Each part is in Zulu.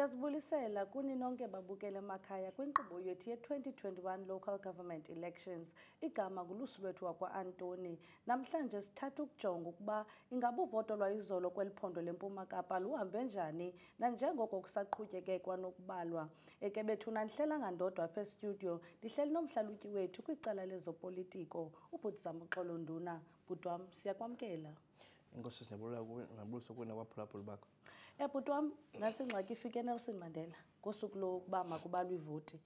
Siyazibulisela kuni nonke babukele emakhaya kwinkqubo yethu ye-2021 local government elections. Igama nguLusulwethu Antoni. Namhlanje sithatha ukujonga ukuba ingaba uvoto lwayizolo kweliphondo leMpuma Kapa luhambe njani nanjengoko kusaqhutyeke kwanokubalwa. Eke bethu nanihlela ngandodwa apha estudio, ndihleli nomhlalutyi wethu kwicala lezopolitiko, uBhutisam Nduna. Bhuti wam, siyakwamkela. Inkosi nabuliso kuwe nabaphulaphuli bakho. Bhuti wam, nansi ingxaki ifike eNelson Mandela ngosuku lokuba makubalwe ivoti.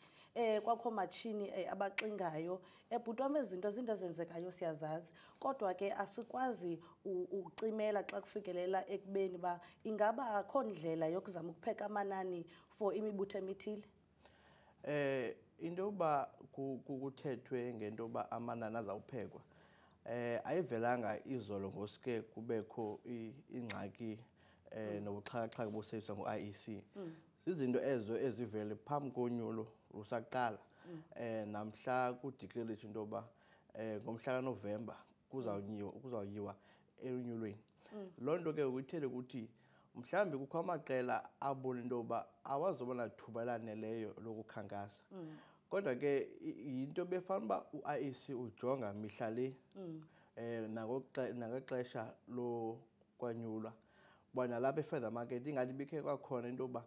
Kwakho matshini abaxingayo. Bhuti wam, izinto ezenzekayo siyazazi, kodwa ke asikwazi ucimela xa kufikelela ekubeni ba ingaba akho ndlela yokuzama ukupheka amanani for imibutho emithile. Into yokuba kuthethwe ngento yoba amanani azawuphekwa ayivelanga izolo ngosuke kubekho ingxaki nobuxhakaxhaka bosetshenziswa ngu-IEC. Zizinto ezo ezivele phambi konyulo lusaqala. Namhla kudeclaration into yoba ngomhla kaNovemba kuzawuyiwa enyulweni. Loo nto ke ukuyithele ukuthi mhlawumbi kukho amaqela abona into yoba awazoba nathuba elaneleyo lokukhankasa. Kodwa ke yinto befana uba u-IEC ujonga mihla le nangexesha lokwanyulwa uba nalapha e-further market ingathi bikhe kwakhona into yoba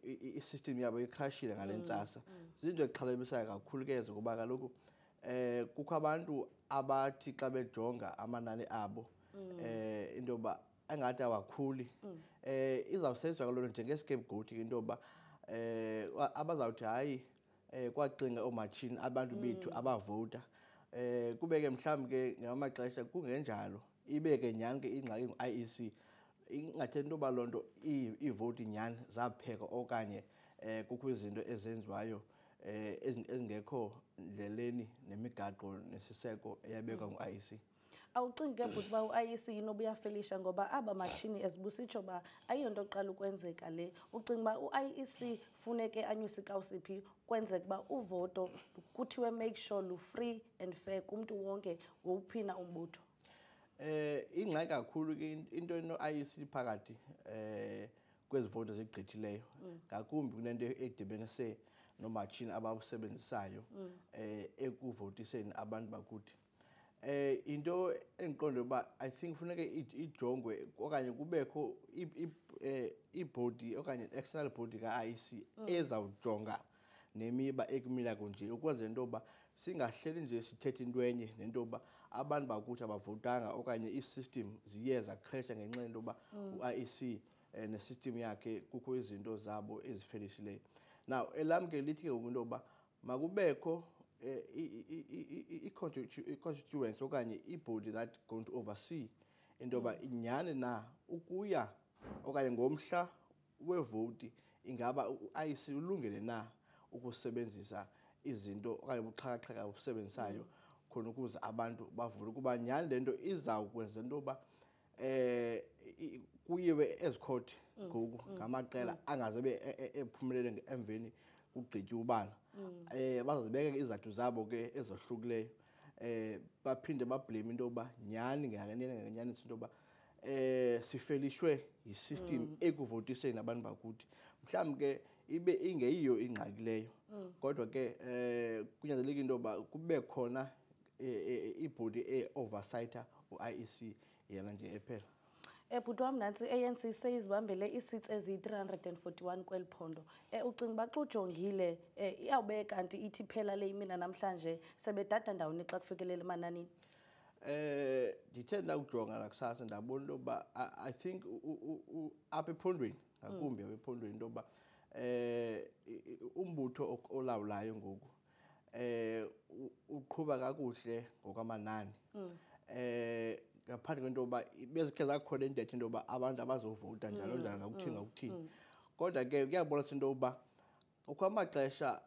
i-system yabo ikrashile ngale ntsasa. Zinto exhalabisayo kakhulu ke ezo ngoba kaloku kukho abantu abathi xa bejonga amanani abo into yoba engathi awakhuli. Izawusetyenziswa kaloo nto njenge-scapegoat into yoba abazawuthi hayi kwaxinga oomatshini abantu bethu abavota. Kube ke mhlawumbi ke ngamaxesha kungenjalo, ibe ke nyhani ke ingxaki ngu-IEC ingathethi into yoba loo nto iivoti nyhani zaphekwa okanye kukho izinto ezenziwayo ezingekho ndleleni nemigaqo nesiseko eyabekwa ngu-IEC. Awucingi ke bhuti uba u-IEC inobuyafelisha ngoba aba matshini ezibusitsho ba ayiyonto oqala ukwenzeka le. Ucinga uba u-IEC funeke anyuse ikawusiphi kwenzeka uba uvoto kuthiwe make sure lu-free and fair kumntu wonke wowuphina umbutho? Ingxaki kakhulu ke into eno-IEC phakathi kwezi voto zigqithileyo, ngakumbi kunento edibenise noomatshini abawusebenzisayo ekuvotiseni abantu bakuthi. Into endiqonda uba I think funeke ijongwe okanye kubekho ibhodi okanye external body ka-IEC ezawujonga nemiba ekumila kunje ukwenzela into yoba singahleli nje sithethe into enye nento yoba abantu bakuthi abavotanga okanye ii-system ziye zakhresha ngenxa yento yoba u-IEC nesystem yakhe kukho izinto zabo ezifelishileyo. Now elam ke lithi ke ngoku into yoba makubekho i-constituency okanye ibody that going to oversee into yoba nyhani na ukuya okanye ngomhla wevoti ingaba u-IEC ulungele na ukusebenzisa izinto okanye ubuxhakaxhaka obusebenzisayo khona ukuze abantu bavule, kuba nyhani le nto izawukwenza into yoba kuyiwe ezikhoti ngoku ngamaqela angaze ephumelele emveni kugqityiwe ubala. Bazazibeka izizathu zabo ke ezohlukileyo. Baphinde bablame into yoba nyhani nganyanisi into yoba sifelishwe yi-system ekuvotiseni abantu bakuthi. Mhlawumbi ke ibe ingeyiyo ingxaki leyo, kodwa ke kunyanzeleka into yoba kube khona ibhodi e-oversighta u-IEC yena nje ephela. Bhuti wam, nantsi ANC seyizibambele ii-seats eziyi-341 kweli phondo. Ucinga uba xa ujongile iyawube kanti ithi phela le imina namhlanje sebedada ndawoni xa kufikelela emananini? Ndithe ndakujonga nakusasa ndabona into yoba I think apha ephondweni ngakumbi apha ephondweni into yoba umbutho olawulayo ngoku uqhuba kakuhle ngokwamanani. Ngaphandle kwento yoba bezikhe zakhona intetho into yoba abantu abazovota njalo njalo ngakuthini. Kodwa ke kuyabonisa into yoba kukho amaxesha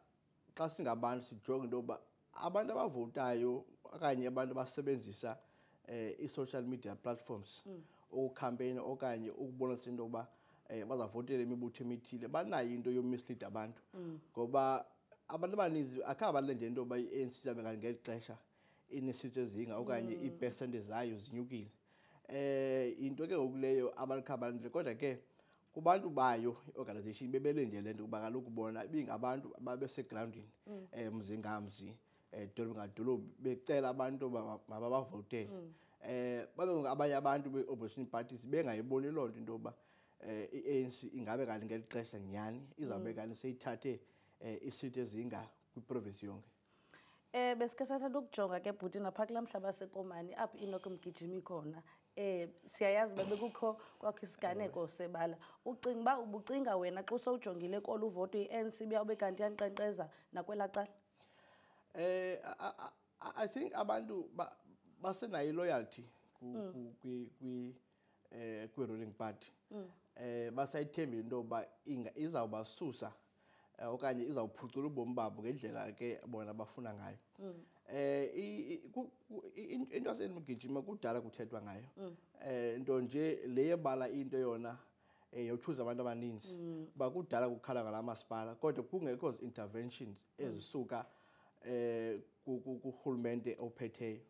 xa singabantu sijonge into yoba abantu abavotayo okanye abantu abasebenzisa i-social media platforms ukukhampeyina okanye ukubonisa into yoba bazavotela imibutho emithile banayo into yomislead abantu. Ngoba abantu abaninzi akhe balende into yoba i-ANC zabe ngeli xesha inesitshi ezinga okanye iipesente zayo zinyukile. Into ke ngoku leyo abantu khabalendile, kodwa ke kubantu bayo organization bebelendele lento kuba kaloku bona ibingabantu ababese groundini mzi ngamzi dolobha ngadolobha becela abantu mabavotele babe abanye abantu be-opposition parties bengayiboni loo nto into yoba i-ANC ingabe kanti ngeli xesha nyhani izawube kanti seyithathe isithi ezinga kwiprovinsi yonke. Besike sathanda ukujonga ke bhuti napha kulaa mhlaba sekomani apho Enoch Mgijimi khona. Siyayazi bekukho kwakho isiganeko sebala. Ubucinga wena xa usowujongile kolu voto i-ANC biyawube kanti yankqenkqeza nakwelaa cala? I think abantu basenayo i-loyalty kwi-ruling party. Basayithembile into yoba izawubasusa okanye izawuphucula ubomi babo ngendlela ke bona bafuna ngayo. Into yaseMgijima kudala kuthethwa ngayo. Nto nje le yebala into yona yothuza abantu abaninzi. Kuba kudala kukhala ngala masipala kodwa kungekho interventions ezisuka kurhulumente ophetheyo.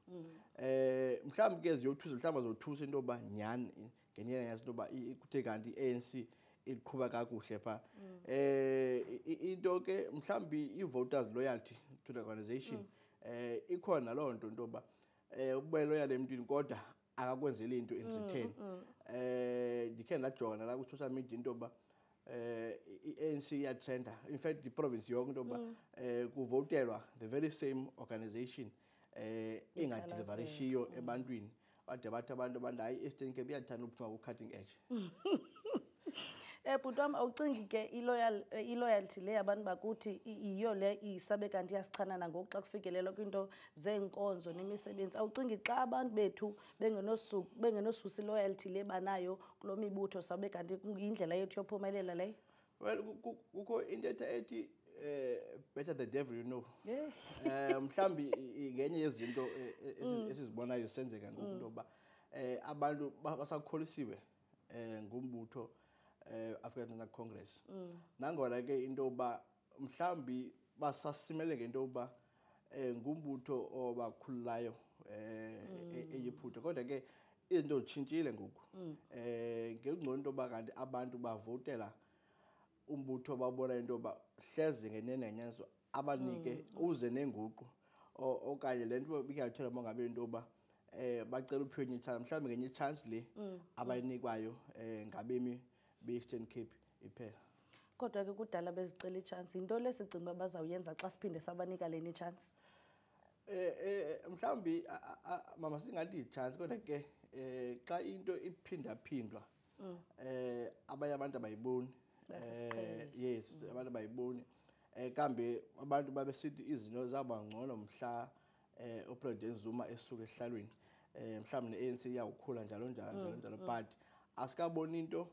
Mhlawumbi ke ziyothusa mhlawumbi azothusa into yoba nyhani ngenye yazo into yoba kuthe kanti i-ANC iqhuba kakuhle pha. Into ke mhlawumbi i-voters loyalty to the organization ikhona loo nto into yoba ube loyal emntwini kodwa akakwenzeli into in return. Ndikhe ndajonga nala kwi-social media into yoba i-ANC iyatrenda, in fact iprovince yonke into yoba kuvotelwa the very same organization engadeliverishiyo ebantwini bade bathi abantu hayi i-Eastern Cape iyathanda uphuma ku-cutting edge. Bhuti wam, awucingi ke i-loyalty le yabantu bakuthi yiyo le isabe kanti iyasichana nangoku xa kufikelelwa kwiinto zeenkonzo nemisebenzi? Awucingi xa abantu bethu bengenosusa i-loyalty le banayo kulo mibutho sabe kanti yindlela yethu yophumelela leyo? Well, kukho intetha ethi better the devil you know. Mhlawumbi ngenye yezinto esizibonayo senzeka ngoku into yoba abantu basakholisiwe ngumbutho African National Congress. Nangona ke into yoba mhlawumbi basasimele ngento yoba ngumbutho obakhululayo eyiphutha kodwa ke izinto zitshintshile ngoku. Ngengcono into yoba kanti abantu bavotela umbutho babona into yoba hleze ngenene ngenyazo abanike uze nenguqu okanye le nto bikuyathelwa mongabe into yoba bacela uphiwe enye chance mhlawumbi ngenye chance le abayinikwayo ngabemi be-Eastern Cape iphela. Kodwa ke kudala bezicela i-chance, yinto le sicinga uba bazawuyenza xa siphinde sabanika leni chance? Mhlawumbi mama singathi yi-chance kodwa ke xa into iphindaphindwa abanye abantu abayiboni. Yes, abantu abayiboni. Kambe abantu babesithi izinto zaba ngcono mhla uPresident Zuma esuka esihlalweni. Mhlawumbi ne-ANC iyawukhula njalo njalo but asikaboni into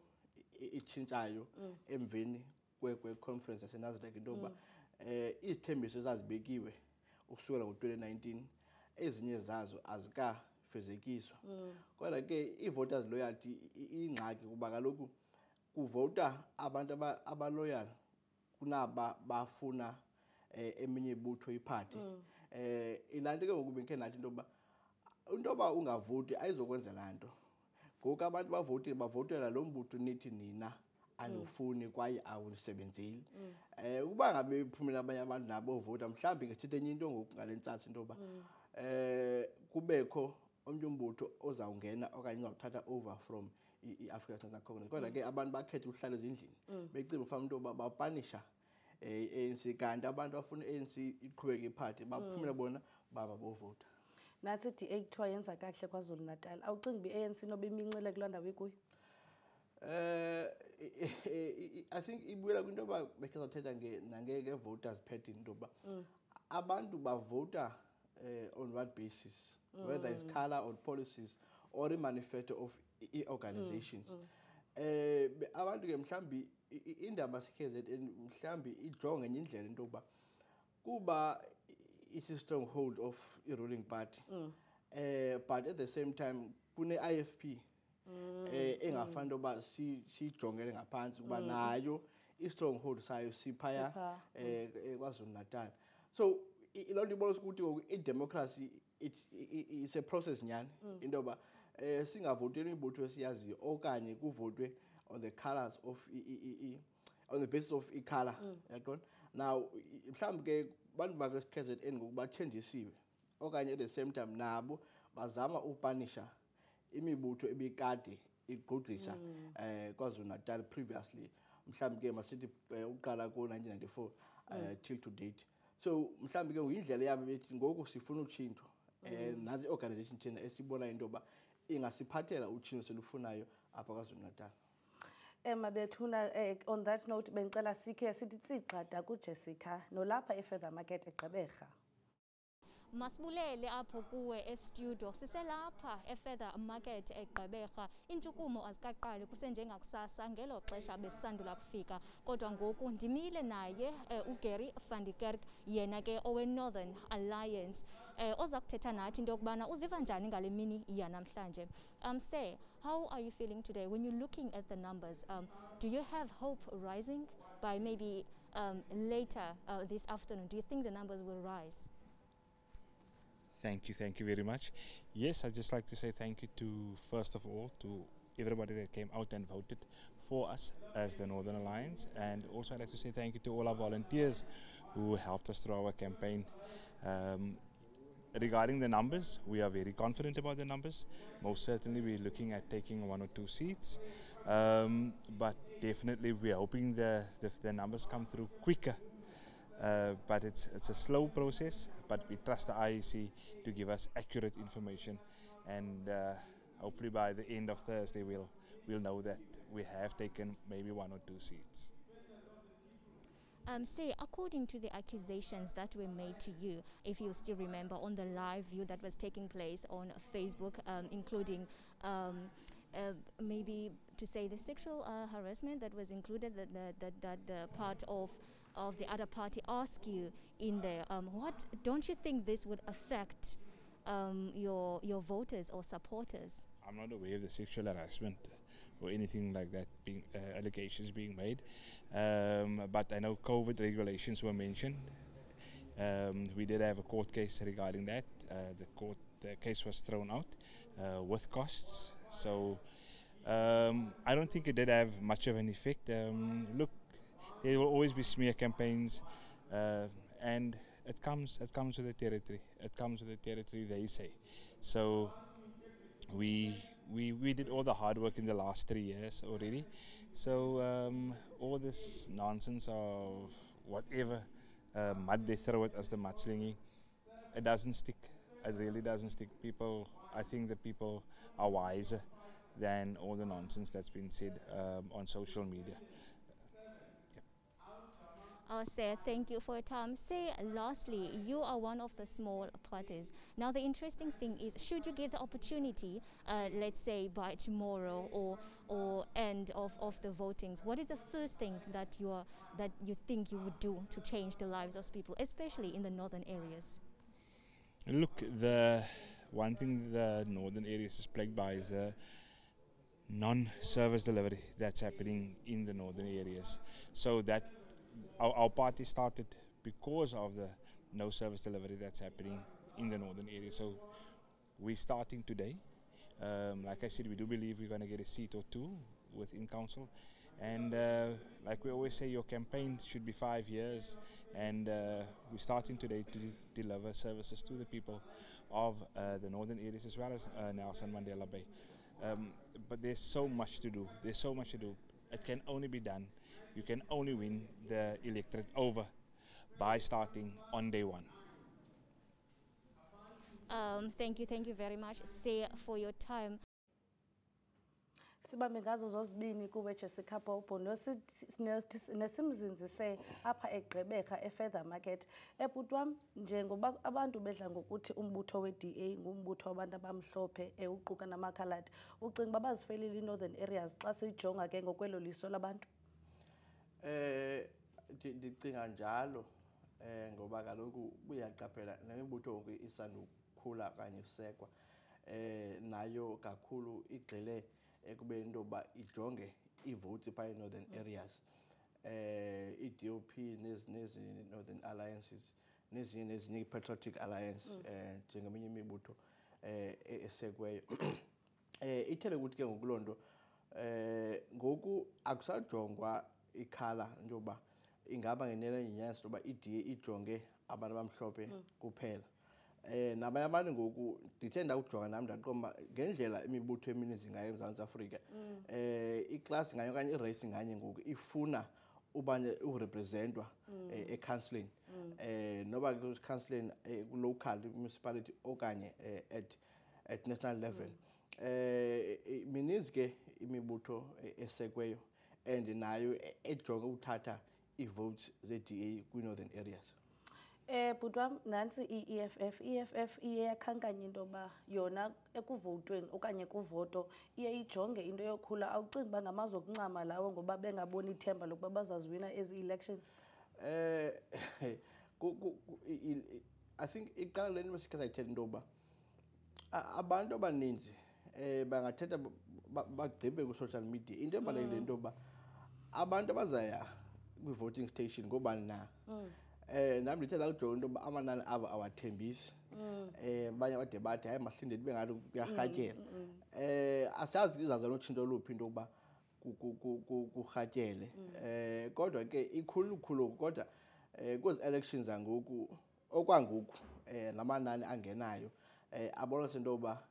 itshintshayo emveni kwe-conference yaseNasrec into yoba izithembiso ezazibekiwe ukusukela ngo-2019 ezinye zazo azikafezekiswa. Kodwa ke i-voters loyalty ingxaki kuba kaloku kuvota abantu abaloyal kunaba bafuna eminye ibutho iphathe. Ilanto ke ngoku bengikhe nathi into yoba ungavoti ayizokwenza laa nto. Ngoku abantu bavotela lo mbutho nithi nina anifuni kwaye awunisebenzeli. Ukuba ngabe iphumela abanye abantu nabo ovota mhlawumbi ngethethe enye into ngoku ngale ntsatsi into yoba kubekho omnye umbutho ozawungena okanye uzawuthatha over from i-African National Congress. Kodwa ke abantu bakhethe ukuhlala ezindlini becinga ufana into yoba bapanisha i-ANC kanti abantu bafuna i-ANC iqhubeke iphathe baphumela bona bavota. Nathi i-DA kuthiwa yenza kakuhle KwaZulu Natal. Awucingi uba i-ANC noba imincile kuloo ndawo ikuyo? I think ibuyela kwinto yoba bekhe sathetha nge-voters pattern into yoba abantu bavota on what basis, whether it's color or policies or i-manifesto of i-organizations. Abantu ke mhlawumbi indaba se-KZN mhlawumbi ijonge ngenye indlela into yoba kuba it's a stronghold of i-ruling party. But at the same time kune-IFP engafani into yoba siyijongele ngaphantsi kuba nayo i-stronghold sayo siphaya KwaZulu Natal. So loo nto ibonisa ukuthi ngoku i-democracy it's a process nyhani into yoba singavoteli imibutho esiyaziyo okanye kuvotwe on the colors of on the basis of i-color yaqona. Now mhlawumbe ke bantu bakwe-KZN ngoku bathenjisiwe okanye at the same time nabo bazama upanisha imibutho ebikade igqugqisa KwaZulu Natal previously, mhlawumbe ke masithi uqala ko-1994 till to date. So mhlawumbe ke indlela yabo bethi ngoku sifuna utshintsho nazi i-organization thina esibona into yoba ingasiphathela utshintsho selufunayo apha KwaZulu Natal. Mabethuna, on that note bengicela sikhe sithi tsigxada kuJessica nolapha eFeather Market eGqeberha. Masibulele apho kuwe e-studio, siselapha eFeather Market eGqeberha. Intshukumo azikaqali kusenjengakusasa ngelo xesha besisandula kufika, kodwa ngoku ndimile naye uGary van der Kerk, yena ke owe-Northern Alliance, oza kuthetha nathi into yokubana uziva njani ngale mini yanamhlanje. Sir, how are you feeling today when you're looking at the numbers? Do you have hope rising by maybe later this afternoon? Do you think the numbers will rise? Thank you very much. Yes, I'd just like to say thank you to, first of all, to everybody that came out and voted for us as the Northern Alliance, and also I'd like to say thank you to all our volunteers who helped us through our campaign. Regarding the numbers, we are very confident about the numbers. Most certainly we're looking at taking 1 or 2 seats, but definitely we're hoping the numbers come through quicker. But it's a slow process, but we trust the IEC to give us accurate information, and hopefully by the end of Thursday we'll know that we have taken maybe 1 or 2 seats. Say, according to the accusations that were made to you, if you still remember, on the live view that was taking place on Facebook, including maybe to say the sexual harassment that was included, that the part of the other party asked you in there, what don't you think this would affect your voters or supporters? I'm not aware of the sexual harassment or anything like that being allegations being made, but I know COVID regulations were mentioned. We did have a court case regarding that. The case was thrown out with costs, so I don't think it did have much of an effect. Look, there will always be smear campaigns, and it comes with the territory. It comes with the territory, they say. So we did all the hard work in the last 3 years already. So all this nonsense of whatever mud they throw at us, the mudslinging, it doesn't stick. It really doesn't stick. I think the people are wiser than all the nonsense that's been said on social media. Say thank you for your time. Say, lastly, you are one of the small parties. Now, the interesting thing is, should you get the opportunity, let's say by tomorrow or end of the votings, what is the first thing that you think you would do to change the lives of people, especially in the northern areas? Look, the one thing the northern areas is plagued by is the non-service delivery that's happening in the northern areas. So that our party started because of the no service delivery that's happening in the northern area. So we're starting today. Like I said, we do believe we're going to get a seat or 2 within council. And like we always say, your campaign should be 5 years. And we're starting today to deliver services to the people of the northern areas as well as Nelson Mandela Bay. But there's so much to do. There's so much to do. It can only be done. You can only win the electorate over by starting on day 1. Thank you very much, Say, for your time. Sibambe ngazo zozibini kuwe Jessica Popo nesimzinzise apha eGqeberha eFeather Market. Ebhuti wam, njengoba abantu bedla ngokuthi umbutho we-DA ngumbutho wabantu abamhlophe uquka namakhaladi, ucinga uba bazifelile i-northern areas xa siyijonga ke ngokwelo liso labantu? Ndicinga njalo ngoba kaloku uyaqaphela nemibutho ngoku isandukhula okanye usekwa nayo kakhulu igxile ekubeni into yoba ijonge iivoti phaa northern areas, i-DOP nezi northern alliances nezinye i-patriotic alliance njengeminye imibutho esekweyo. Ithele ukuthi ke ngokuloo nto ngoku akusajongwa ikhala njoba ingaba ngenene inyaniso loba iDA ijonge abantu abamhlophe kuphela. Nabanye abantu ngoku ndithe ndakujonga nami ndaqomba ngendlela imibutho emininzi ngayo eMzantsi Afrika. Iklasi nganye okanye irace nganye ngoku ifuna ubanye urepresentwa ecounseling. Noba ku-counseling ku-local municipality okanye at national level. Mininzi ke imibutho esekweyo and nayo ejonge ukuthatha ii-votes ze-DA kwi-northern areas. Bhuti wam, nantsi i-EFF iye yakhankanya into yoba yona ekuvotweni okanye kuvoto iye ijonge into yokhula. Awucingi uba ngamazwe okuncama lawo ngoba bengaboni ithemba lokuba bazaziwina ezi elections? I think iqala le nto sikhe sayithetha into yoba abantu abaninzi bangathetha bagqibe ku-social media. Into ebalulekile into yoba abantu abazaya kwi-voting station ngoobani na. Nami ndithe ndakujonga into yoba amanani abo awathembisi. Abanye bade bathi hayi mahlinde ibe ngathi kuyarhatyela. Asazi izaza notshintsho luphi into yokuba kurhatyele. Kodwa ke ikhulukhulu kodwa kwezi elections zangoku okwangoku namanani angenayo abonisa into yoba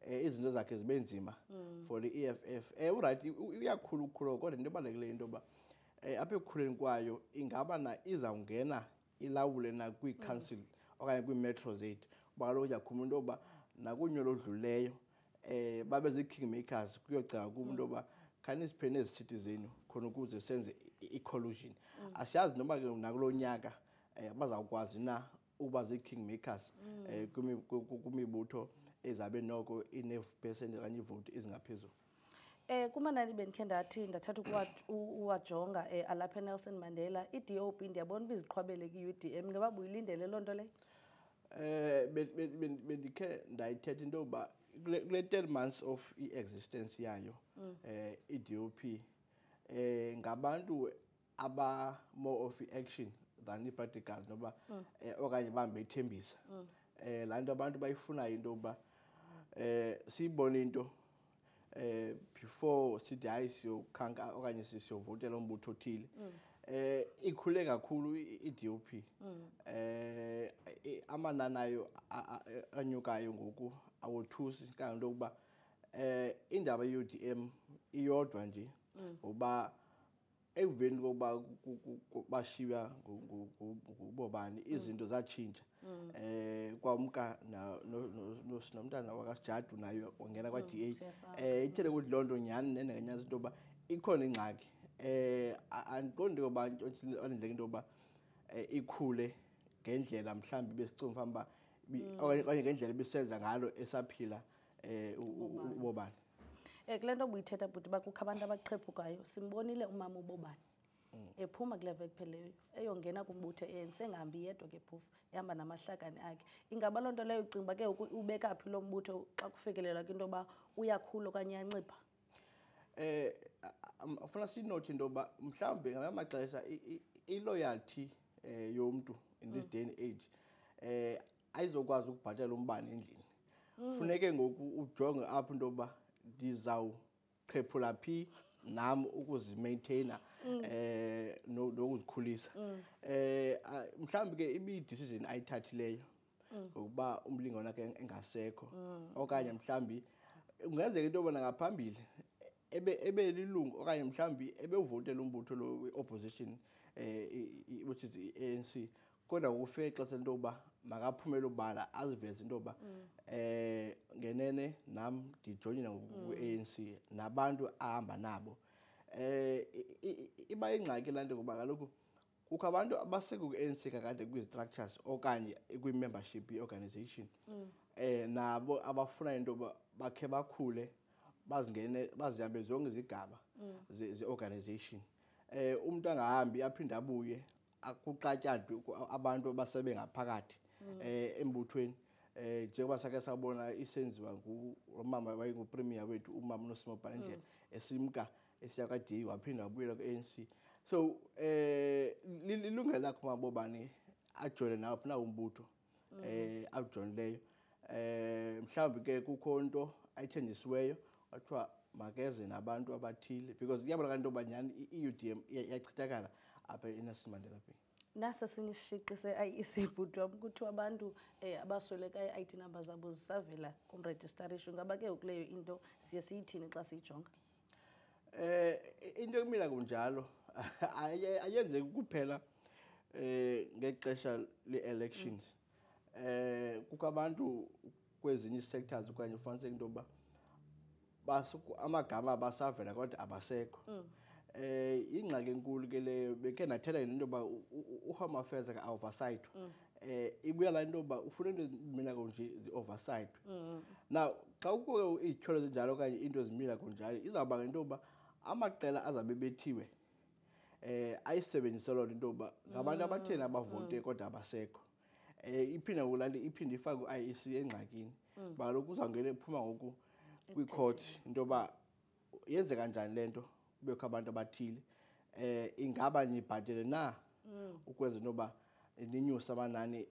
izinto zakhe zibe nzima for the EFF. Urayight uyakhulukhulu kodwa into ebalulekileyo into yoba apha ekukhuleni kwayo ingaba na izawungena ilawule na kwii-council okanye kwii-metro zethu. Kuba kaloku uyakhuluma into yoba nakunyolo odlulileyo babe zii-kingmakers kuyocinga kubo into yoba khanisiphe nezi cities zenu khona ukuze senze i-collusion. Asiyazi noba ke nakulo nyaka bazawukwazi na uba zii-kingmakers kwimibutho ezabe noko ine-percent okanye iivoti ezingaphezulu. Kumanani bendikhe ndathatha uwajonga alapha eNelson Mandela, i-DOP ndiyabona uba iziqhwabele kwi-UDM. Ngaba buyilindele loo nto leyo? Bendikhe ndayithetha into yoba kule 10 months of i-existence yayo i-DOP ngabantu aba-more of i-action than i-practicals noba okanye bambe ithembisa. Laa nto abantu bayifunayo into yoba siyibone into before sithi hayi siyokhanka okanye siyovotela umbutho othile. Ikhule kakhulu i-DOP. Amanani ayo anyukayo ngoku awothusi kanganto yokuba indaba ye-UDM iyodwa nje ngoba ekuveni kokuba bashiywa ngubobani izinto zatshintsha. Kwamka nomntana wakasijadu nayo wangena kwa-DA. Ithethe ukuthi loo nto nyhani nengenyaza into yoba ikhona ingxaki. Andiqondi yoba ondleka into yoba ikhule ngendlela mhlawumbi besicinga mfamba okanye ngendlela ebisenza ngalo esaphila ubobani. Kule nto buyithetha bhuti uba kukho abantu abaqhephukayo, simbonile umama ubobani ephuma kule veki pheleyo eyongena kumbutho ANC, engahambi yedwa ke phofu, ehamba namahlakani akhe. Ingaba loo nto leyo ucinga uba ke ubeka phi lo mbutho xa kufikelelwa kwinto yoba uyakhula okanye uyancipha? Ufuna sinothi into yoba mhlawumbi ngamanye amaxesha i-loyalty yomntu in this day and age ayizokwazi ukubhatala umbane endlini. Funeke ngoku ujonge apho into yoba ndizawuqhephula phi nam ukuzimaintaina nokuzikhulisa. Mhlawumbi ke ibi-decision ayithathileyo ngokuba umlingane wakhe engasekho okanye mhlawumbi kungenzeka into yoba nangaphambili ebe lilungu okanye mhlawumbi ebewuvotela umbutho lo we-opposition which is i-ANC, kodwa kufika ixesha into yoba makaphumele ubala aziveze into yoba ngenene nam ndijoyina ku-ANC nabantu ahamba nabo. Iba yingxaki laa nto ngoba kaloku kukho abantu abaseku-ANC kakade kwi-structures okanye kwi-membership ye-organization nabo abafuna into yoba bakhe bakhule bazihambe zonke izigaba ze-organization. Umntu angahambi aphinde abuye kuxatyathwe abantu abasebe ngaphakathi embuthweni. Njengoba sakhe sabona isenziwa ngumama wayengupremier wethu umama uNosimampa Ndlela esimka esiya kwa-DA waphinda wabuyela ku-ANC. So lilungelo lakhe umabobani ajoyine nawuphi na umbutho awujoyinileyo. Mhlawumbi ke kukho nto ayithenjisiweyo kwathiwa makeze nabantu abathile because kuyabonakala into yoba nyhani i-UDM iyachithakala apha eNelson Mandela Bay. Nasa sinishiqi se-IEC bhuti wam kuthiwa abantu abaswelekayo i-ID number zabo zisavela kumrejistarisho. Ngaba ke ukuleyo into siye siyithini xa siyijonga? Into ekumila kunjalo ayenzeki kuphela ngexesha le-elections. Kukho abantu kwezinye sectors okanye ufumaniseke into yoba amagama abasavela kodwa abasekho. Ingxaki enkulu ke leyo bekhe nathetha into yoba uHome Affairs ka-oversight. Ibuya laa into yoba ufuna into ezimila kunje zi-oversight. Now xa kukho izityholo ezinjalo okanye into ezimila kunjalo izawuba ngento yoba amaqela azabe bethiwe ayisebenzise loo nto into yoba ngabantu abatheni abavote kodwa abasekho. Iphinde ngokulali iphinde ifake u-IEC engxakini kuba kaloku uzawungena ephuma ngoku kwi-court into yoba yenzeka njani le nto kubekho abantu abathile. Ingaba nibhatele na ukwenza into yoba ninyuse amanani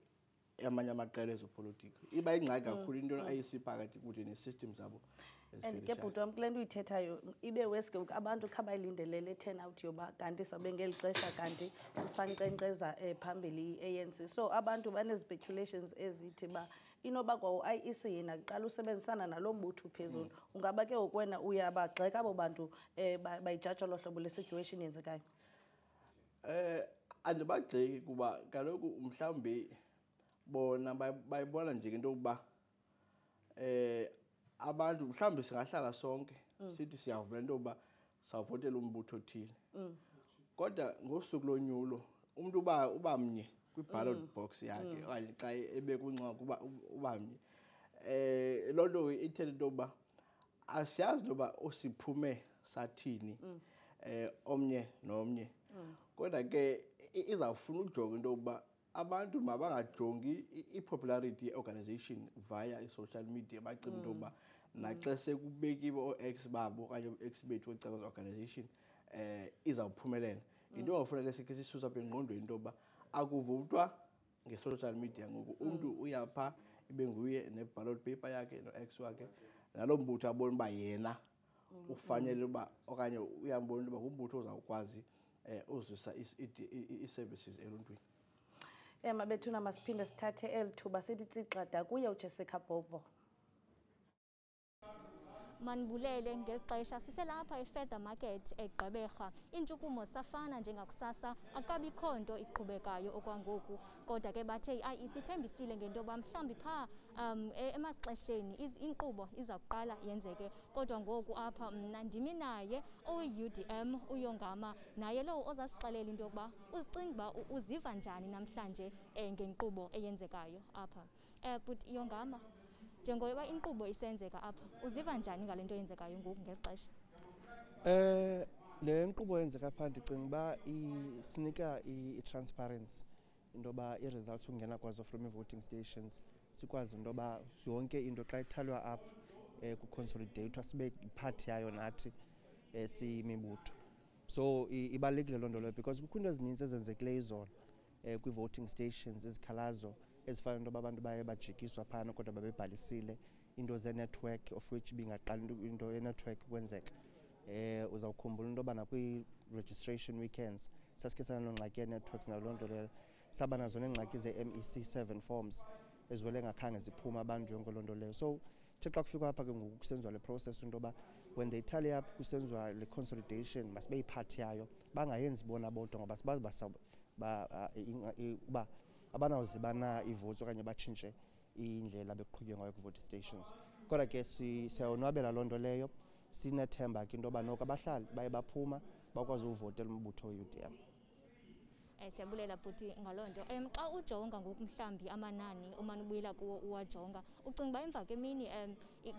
amanye amaqela ezopolitiko. Iba ingxaki kakhulu into i-IEC phakathi kude ne-system zabo. And ke bhuti wam kule nto uyithethayo ibe weske abantu khabayilindelele 10 out yoba kanti sabe ngeli xesha kanti usankqenkqeza phambili i-ANC. So abantu banezi-speculations ezithi ba inoba kwa u-IEC yena kuqala usebenzisana nalo mbutho phezulu. Ungaba ke okwena uyabagxeka abo bantu bayijaja lo hlobo le-situation yenzekayo? Andibagxeki kuba kaloku mhlawumbi bona bayibona nje into yokuba abantu mhlawumbi singahlala sonke sithi siyavuma into yoba sawuvotela umbutho othile. Kodwa ngosuku lonyulo umuntu uba mnye kwi-ballot box yakhe okanye xa ebekunqaku uba mnye. Loo nto ithetha into yoba asiyazi into yoba osiphume sathini omnye nomnye. Kodwa ke izawufuna ukujonga into yokuba abantu mabangajongi i-popularity ye-organization via i-social media bacinga into yokuba naxa sekubekiwe oo-ex babo okanye oo-ex bethu kwicala ze-organization izawuphumelela. Into engafuneka sikhe sisusa apha engqondweni into yoba akuvotwa nge-social media ngoku. Umntu uyapha ibe nguye ne-ballot paper yakhe no-ex wakhe naloo mbutho abona uba yena ufanele uba okanye uyambona uba ngumbutho ozawukwazi uzisa ii-services eluntwini. Mabethuna masiphinde sithathe eli thuba sithi tsixada kuye uJessica Bobo. Manibulele ngeli xesha siselapha eFeather Market eGqeberha. Iintshukumo safana njengakusasa akabikho nto iqhubekayo okwangoku. Kodwa ke bathe i-IEC ithembisile ngento yoba mhlawumbi phaa emaxesheni inkqubo iza kuqala yenzeke. Kodwa ngoku apha mna ndimi naye oyi-UDM uYongama naye lowo ozasixelela into yokuba ucinga uba uziva njani namhlanje ngenkqubo eyenzekayo apha. But Yongama, njengoba inkqubo isenzeka apha uziva njani ngale nto yenzekayo ngoku ngeli xesha? Le nkqubo yenzeka apha ndicinga uba isinika i-transparency into yoba ii-results ungena kwazo from i-voting stations sikwazi into yoba yonke into xa ithalwa apha kuconsolideyithwa sibe iphathi yayo nathi siyimibutho. So ibalulekile loo nto leyo because kukho into ezininzi ezenzekileyo izolo kwi-voting stations, izikhalazo ezifana into yoba abantu baye bajikiswa phana kodwa babebhalisile into ze-network of which bingaqali into ye-network kwenzeka. Uzawukhumbula into yoba nakwi-registration weekends sasikhe sanongxaki ye-networks naloo nto leyo. Saba nazo neengxaki ze-MEC 7 forms eziwele ngakhange ziphuma abantu yonke loo nto leyo. So thi xa kufikwa apha ke ngoku kusenziwa le process into yoba when they tally up kusenziwa le consolidation masibe yiphathi yayo bangayenzi bona bodwa ngoba sibazi uba abanawuze bana ii-votes okanye batshintshe indlela bekuqhutywe ngayo kwi-voting stations. Kodwa ke siyawonwabela loo nto leyo, sinethemba ke into yoba noko abahlali baye baphuma bakwazi uvotela umbutho we-UDM. Siyabulela bhuti ngaloo nto. Xa ujonga ngoku mhlawumbi amanani umane ubuyela kuwo uwajonga ucinga uba emva kwemini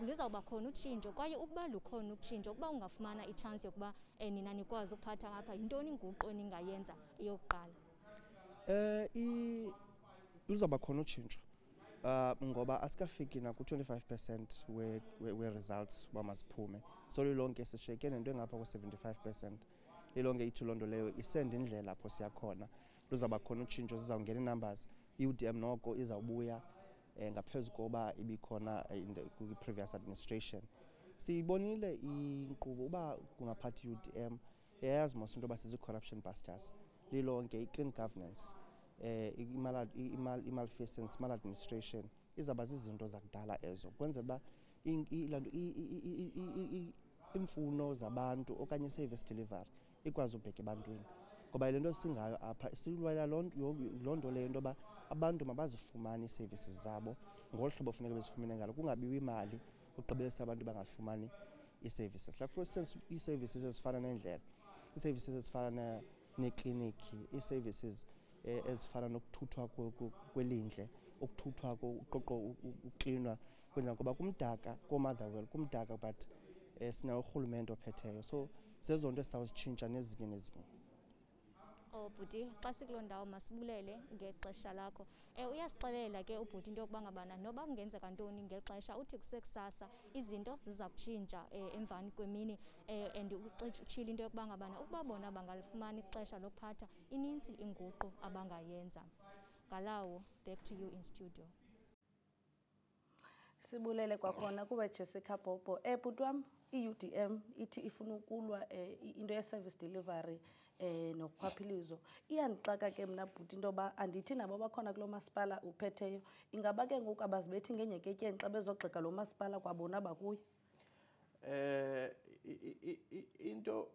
lizawuba khona utshintsho kwaye ukuba lukhona utshintsho ukuba ungafumana itshansi yokuba nina nikwazi ukuphatha apha yintoni inguqu eningayenza eyokuqala? Luzawuba khona utshintsho ngoba asikafiki naku-25% we-results uba masiphume. So lilonke sishiyeke nento engapha ku-75%. Lilonke ithi loo nto leyo isenda indlela apho siyakhona. Luzawuba khona utshintsho, zizawungena ii-numbers. I-UDM noko izawubuya ngaphezu koba ibikhona kwi-previous administration. Siyibonile inkqubo uba kungaphathi UDM yayazi mos into yoba sizi-corruption busters lilonke i-clean governance i-malfeasance maladministration izawuba zizinto zakudala ezo kwenzela uba iimfuno zabantu okanye i-service delivery ikwazi ubheka ebantwini ngoba le nto singayo apha silwela loo nto leyo into yoba abantu mabazifumane ii-services zabo ngolu hlobo funeka bezifumene ngalo kungabiwa imali ugqibelisa abantu bangafumani ii-services. Like for instance ii-services ezifana neendlela, ii-services ezifana neeklinikhi, ii-services ezifana nokuthuthwa kwelindle, ukuthuthwa uklinwa kwenza ngoba kumdaka koomotherwell kumdaka but sinawo urhulumente ophetheyo so zezo nto esizawuzitshintsha nezinye nezinye. Bhuti, xa sikuloo ndawo masibulele ngexesha lakho. Uyasixelela ke ubhuti into yokuba ngabana noba kungenzeka ntoni ngexesha uthi kusekusasa izinto ziza kutshintsha emvani kwemini and utshile into yokuba ngabana ukuba bona bangalifumani ixesha lokuphatha inintsi inguqu abangayenza. Ngalawo, back to you in studio. Sibulele kwakhona kuwe Jessica Bobo. Bhuti wam, i-UDM ithi ifuna ukulwa into ye-service delivery nokurhwaphilizo. Iyandixaka ke mna bhuti into yoba andithi nabo bakhona kuloo masipala uphetheyo ingaba ke ngoku abazibethi ngenyeketyeni xa bezogxeka lo masipala kwabona bakuyo. Into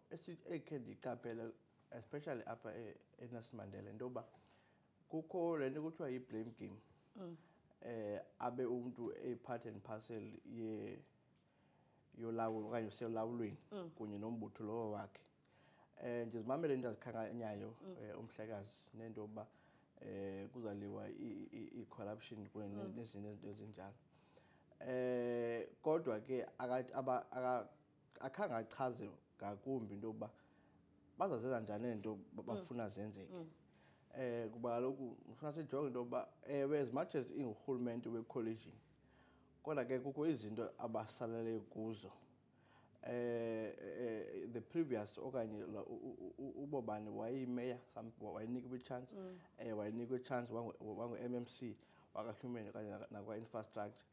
ekhe ndiyiqaphele especially apha eNelson Mandela into yoba kukho le nto kuthiwa yi-blame game. Abe umntu part and parcel yolawulo okanye uselawulweni kunye nombutho lowo wakhe. Ndizimamele into azikhanganyayo umhlekazi nento yoba kuzaliwa i-corruption kunye nezinye izinto ezinjalo. Kodwa ke akhange achaze ngakumbi into yoba bazazenza njani nento bafuna zenzeke. Kuba kaloku ufuna sijonge into yoba as much as ingurhulumente we-coalition kodwa ke kukho izinto abasalele kuzo. The previous okanye ubobani wayimeya wayinikwa i-chance wayinikwa i-chance wangu-MMC waka-human okanye nakwa-infrastructure.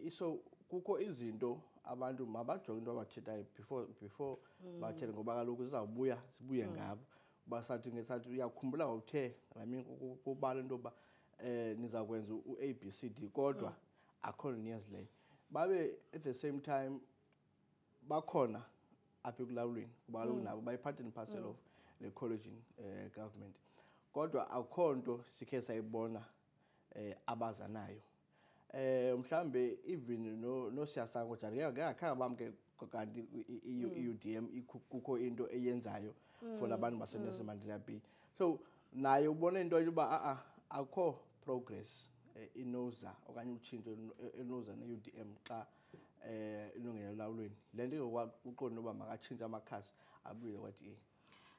So kukho izinto abantu mabajonge into abathethayo before bathethe ngoba kaloku zizawubuya zibuye ngabo. Basathi ngesathi uyakhumbula wawuthe ngamini kubala into yoba niza kwenza u-ABCD kodwa akho niyazileyo. Babe at the same time bakhona apha ekulawulweni kuba kaloku nabo bayi-part and parcel of the coalition government. Kodwa akho nto sikhe sayibona abaza nayo. Mhlambe even noSiyasango njalo ngekakhange bamke kanti i-UDM kukho into eyenzayo for labantu baseNelson Mandela Bay. So naye ubona into yoba akho progress inoza okanye utshintsho enoza ne-UDM xa ilungelo elawulweni. Le nto uqonda uba makatshintshe amakhasi abuye kwa-DA.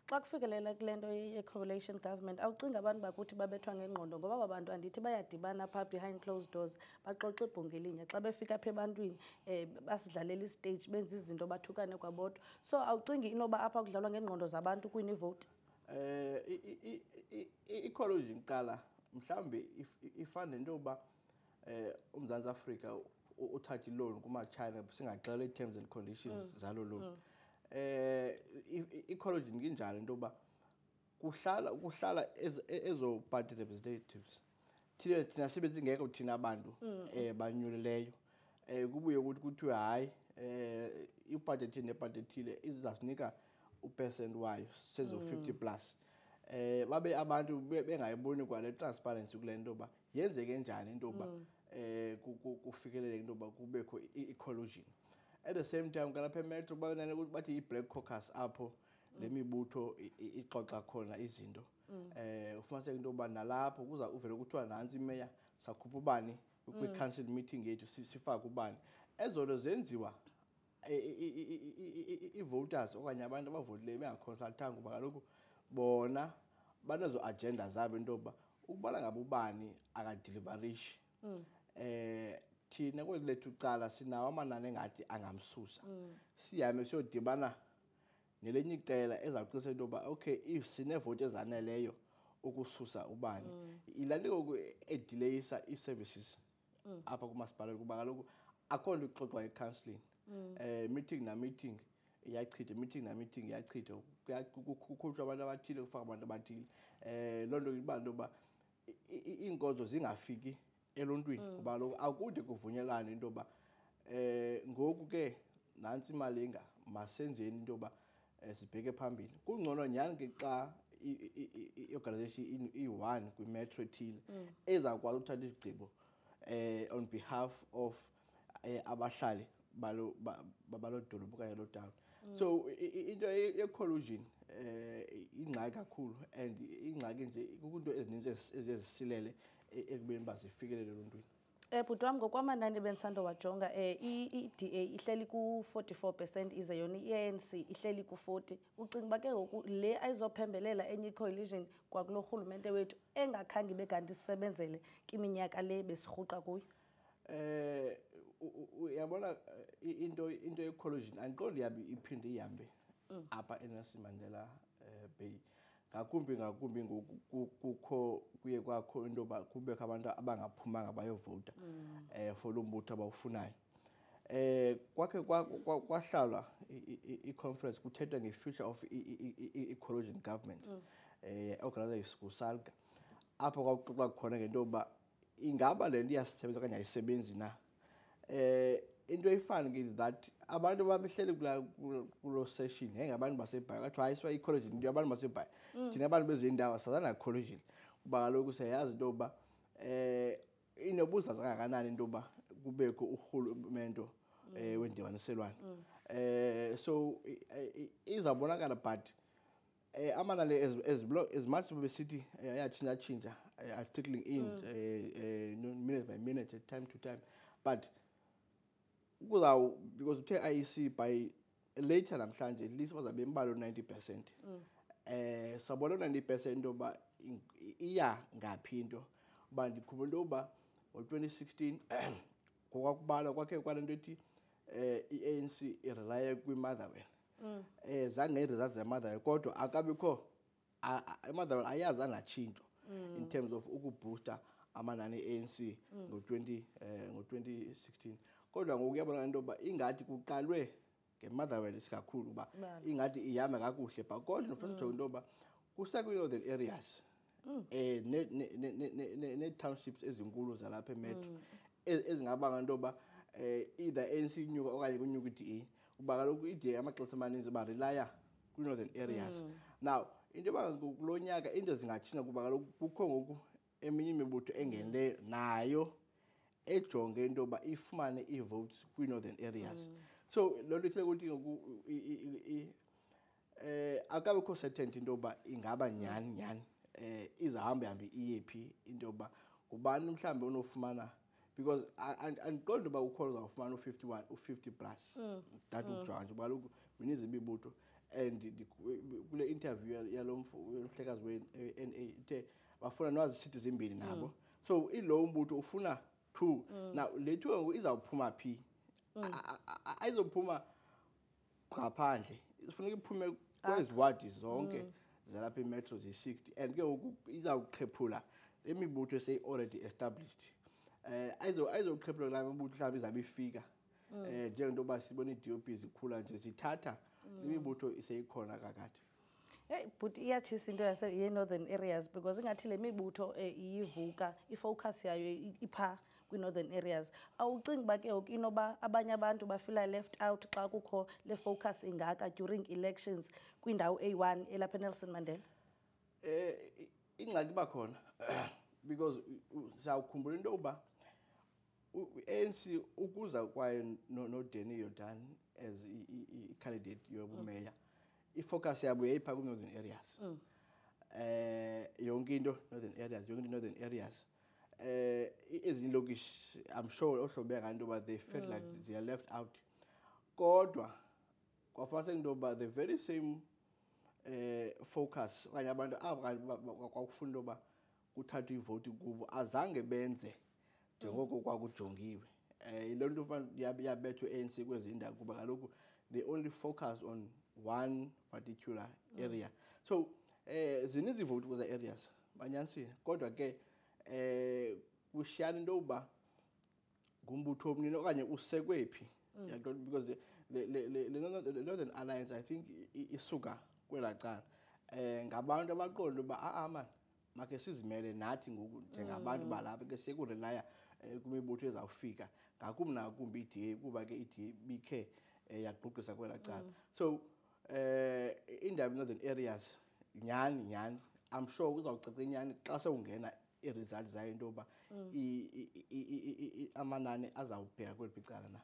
Xa kufikelela kule nto ye-coalition government awucinga abantu bakuthi babethwa ngengqondo ngoba aba bantu andithi bayadibana phaa behind closed doors baxoxe ibhunga elinye xa befika apha ebantwini basidlalela istage benza izinto bathukane kwabodwa. So awucingi inoba apha kudlalwa ngengqondo zabantu kwini vote? I-coalition iqala mhlawumbi ifana nento yoba uMzantsi Afrika uthatha iloan kuma-China singaxela ii-terms and conditions zalo loan. I-coalition injalo into yoba kuhlala ezo party representatives thina sibe singekho thina abantu banyulileyo. Kubuye ukuthi kuthiwe hayi ipati ethile nepati ethile izasinika u-percent wayo senze 50 plus. Babe abantu bengayiboni kwale transparency kule nto yoba yenzeke njani into yoba kufikeleleke into yoba kubekho i-coalition. At the same time kalapha emetro bathi yi-black caucus apho le mibutho ixoxa khona izinto. Ufumaniseka into yoba nalapho kuza uvele kuthiwa nantsi imeya sakhupha ubani kwi-council meeting yethu sifake ubani. Ezo nto zenziwa i-voters okanye abantu abavotileyo bengakhonsalthanga kuba kaloku bona banezo agenda zabo into yoba ukubala ngabo ubani akadilivarishi. Thina kweli lethu cala sinawo amanani engathi angamsusa. Sihambe siyodibana nelenye iqela ezawuqinisekisa into yoba okay if sineevoti ezaneleyo ukususa ubani. Yilaa nto ngoku edileyisa ii-services apha kumasipala kuba kaloku akho nto ixoxwa ecounseling. Meeting na meeting iyachitha, meeting na meeting iyachitha, kukhutshwa abantu abathile kufaka abantu abathile. Loo nto iba ntoba iinkonzo zingafiki eluntwini kuba kaloku akude kuvunyelane into yoba ngoku ke nantsi imalinga masenzeni into yoba sibheke phambili. Kungcono nyhani ke xa i-organisation iyi-one kwimetro ethile ezawukwazi ukuthatha izigqibo on behalf of abahlali baloo dolophu okanye loo town. So into ye-collusion ingxaki kakhulu, and ingxaki nje kukunto ezininzi ezisilele ekubeni uba zifikelele eluntwini. Bhuti wam, ngokwamanani bendisandowajonga i-DA ihleli ku-44% ize yona i-ANC ihleli ku-40. Ucinga uba ke ngoku le ayizophembelela enye i-coalition kwakulo rhulumente wethu engakhange ibe kanti sisebenzele kwiminyaka le besirhuqa kuyo? Uyabona into ye-collusion andiqondi iphinde ihambe apha eNelson Mandela Bay. Ngakumbi ngoku kuye kwakho into yoba kubekho abantu abangaphumanga bayovota for lo mbutho abawufunayo. Kwakhe kwahlalwa i-conference kuthethwa nge-future of i-coalition government organized nguSalga, apho kwakuxoxa khona ngento yoba ingaba le nto iyasisebenza okanye ayisebenzi na. Into efana ke is that abantu babehleli kulo session ngabantu basebhayi, kathiwa hayi siwa i-coalition into yabantu basebhayi, thina abantu bezindawo sazana coalition kuba kaloku siyayazi into yoba inobuzaza kangakanani into yoba kubekho urhulumento wendibaniselwano. So izawubonakala, but amanani as much besithi ayatshintsha articling in minute by minute, time to time, but because uthe IEC by later namhlanje at least bazabe imbalwa 90%. Sabona 90% into yoba iya ngaphi into uba ndikhumbula into yoba ngo-2016 ngokwakubalwa kwakhe kwalento ethi i-ANC irelaye kwi-Motherwell. Zange ii-results ze-Motherwell kodwa akabikho i-Motherwell ayazi natshintsho in terms of ukuboosta amanani e-ANC ngo-2016. Kodwa ngoku uyabona into yoba ingathi kuqalwe nge-Motherwell isikakhulu uba ingathi ihamba kakuhle, but kodwa nofuna ujonga into yoba kusekwi-northern areas nee-townships ezinkulu zalapha emetro ezingabanga into yoba either ANC inyuka okanye kunyuka i-DA, kuba kaloku i-DA amaxesha amaninzi barelaya kwi-northern areas. Now into yoba kulo nyaka into zingatshintsha kuba kaloku kukho ngoku eminye imibutho engenileyo nayo ejonge into yoba ifumane ii-votes kwi-northern areas. So loo nto ithile ukuthi akabikho certainty into yoba ingaba nyhani izahambe iye phi into yoba ngubani mhlawumbi onofumana, because andiqondi uba ukhona uzawufumana u-50 plus that ukujonga nje kuba kaloku mininzi imibutho. And kule interview yalo mhlekazi we-NA ithe bafuna nwazi isithi zimbini nabo, so ilo mbutho ufuna 2. Now le 2 ngoku izawuphuma phi? Ayizophuma ngaphandle, ifuneka iphume kwezi wadi zonke zalapha imetro zi-60, and ke ngoku izawuqhephula le mibutho eseyi-already established. Ayizoqhephula la mibutho mhlawumbi izabe ifika njengento yoba sibona ii-DOP zikhula nje zithatha le mibutho iseyikhona kakade. But iyatshisa into ye-northern areas because ingathi le mibutho iyivuka ifocus yayo ipha kwi-northern areas. Awucingi uba ke ngoku inoba abanye abantu bafila left out xa kukho le focus ingaka during elections kwindawo eyi-1 elapha eNelson Mandela? Ingxaki iba khona because siyawukhumbula into yoba i-ANC ukuza kwayo noDanny Jordaan as i-candidate yobumeya, ifocus yabo yayipha kwi-northern areas. Yonke into northern areas. Ezinye ilokishi I'm sure ohlobeka into yoba they felt like they are left out. Kodwa kwafumaniseka into yoba the very same focus okanye abantu abo kwakufuna into yoba kuthathwe ivoti kubo azange benze njengoko kwakujongiwe. Yiloo nto yabethwa i-ANC kwezi ndawo kuba kaloku they only focus on one particular area. So zininzi ivoti kweza areas manyanisile, kodwa ke kushiyana into yoba ngumbutho omnini okanye usekwe phi. Yaqonda, because the Northern Alliance I think isuka kwela cala ngabantu abaqonda uba man make sizimele nathi ngoku njengabantu balapha ke siyekurelaya kumibutho ezawufika ngakumbi nakumbi iDA kuba ke iDA bikhe yaqhuqisa kwela cala. So indaba northern areas nyani I'm sure kuzawucaca inyani xa sewungena i-results zayo into yoba amanani azawubheka kweli cala na.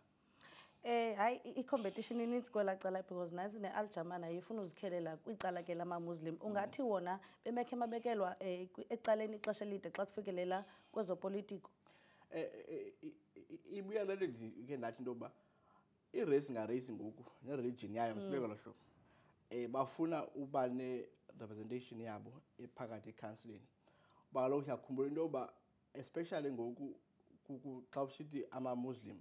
Hayi i-competition inintsi kwela cala because nansi ne-Aljamana ifuna uzikhelela kwicala ke lama-Muslim. Ungathi wona bemekhe mabekelwa ecaleni ixesha elide xa kufikelela kwezopolitiko? Ibuya lento ke ndathi into yoba i-race nga-race ngoku ne-religion yayo msibeke lo hlobo. Bafuna uba ne-representation yabo ephakathi ecounseleni. Uba kaloku uyakhumbula into yoba especially ngoku xa usithi ama-Muslim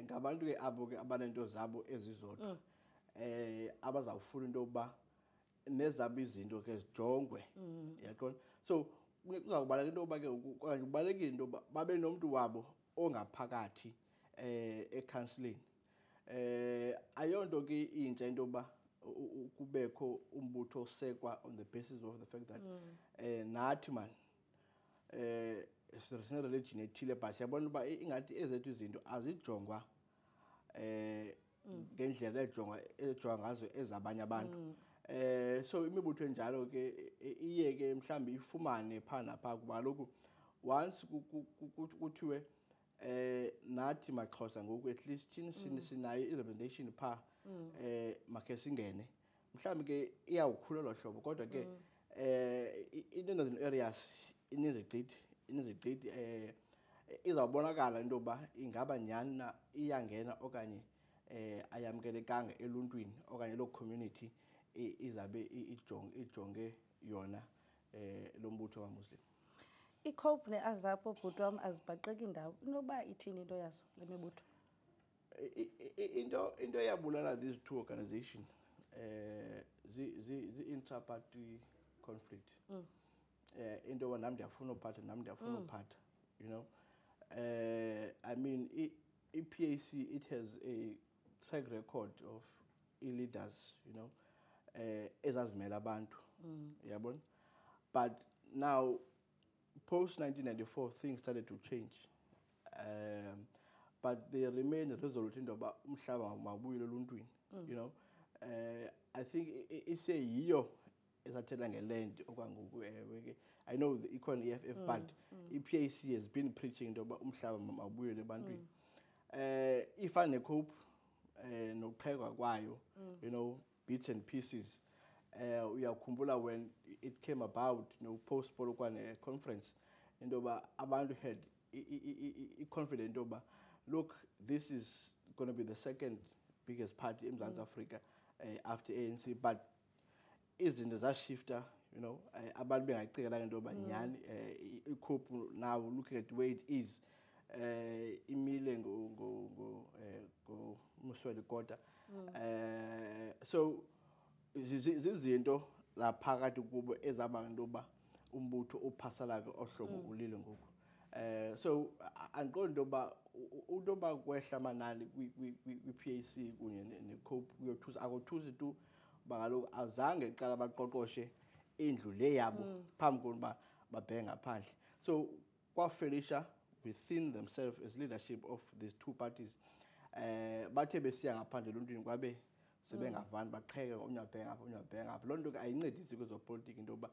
ngabantu ke abo ke abanento zabo ezizodwa abazawufuna into yokuba nezabo izinto ke zijongwe. Yaqonda, so kuzawubaleka into yoba ke okanye kubalekile into yoba babe nomntu wabo ongaphakathi ecounseleni. Ayonto ke intsha into yoba kubekho umbutho osekwa on the basis of the fact that nathi man religion ethile but siyabona uba ingathi ezethu izinto azijongwa ngendlela ejonga ngazo ezabanye abantu. So imibutho enjalo ke iye ke mhlambi ifumane phaa naphaa kuba kaloku once kuthiwe nathi maxhosa ngoku at least thina sinayo i-representation phaa makhe singene mhlambi ke iyawukhulelwa hlobo kodwa ke in-northern areas ininzi gqithi izawubonakala into yoba ingaba nyani na iyangena okanye ayamkelekanga eluntwini okanye loo community izabe ijonge yona lo mbutho wamuslim. I-COPE ne-AZAPO bhuti wam azibhaqeki indawo. Inoba ithini into yazo le mibutho? Into eyabulala these two organizations zi-intra-party conflict. Into yoba nam ndiyafuna uphatha nam ndiyafuna uphatha, you know. I mean i-PAC it has a track record of leaders, you know, ezazimela abantu, yabona. But now post 1994 things started to change, but they remain resolute into yoba umhlaba mawubuyele oluntwini, you know. I think iseyiyo esathela ngeland okwangoku ke I know the economy EFF but i-PAC has been preaching into yoba umhlaba mawubuyele ebantwini. Ifana ne-COPE nokuqhekwa kwayo, you know, bits and pieces. Uyakhumbula when it came about, you know, post Polokwane conference into yoba abantu had confident into yoba look, this is going to be the second biggest party in South Africa after ANC, but izinto zashifta, you know, abantu bengayicekelanga into yoba nyani i-COPE now looking at the way it is imile ngoMsweli Kota. So zizinto laphakathi kubo ezaba into yoba umbutho uphasala ohlobo ulile ngoku. So andiqondi into yoba kwehla amanani kwi-PAC kunye ne-COPE kuyothusa akothusi tu uba kaloku azange qala baqoqoshe indlu le yabo phambi kokuba babheke ngaphandle. So kwafelisha within themselves as leadership of these two parties bathe besiya ngaphandle eluntwini kwabe sebengavani baqheke omnye abheke ngapha omnye abheke ngapha. Loo nto ke ayincedisi kwezopolitiki into yoba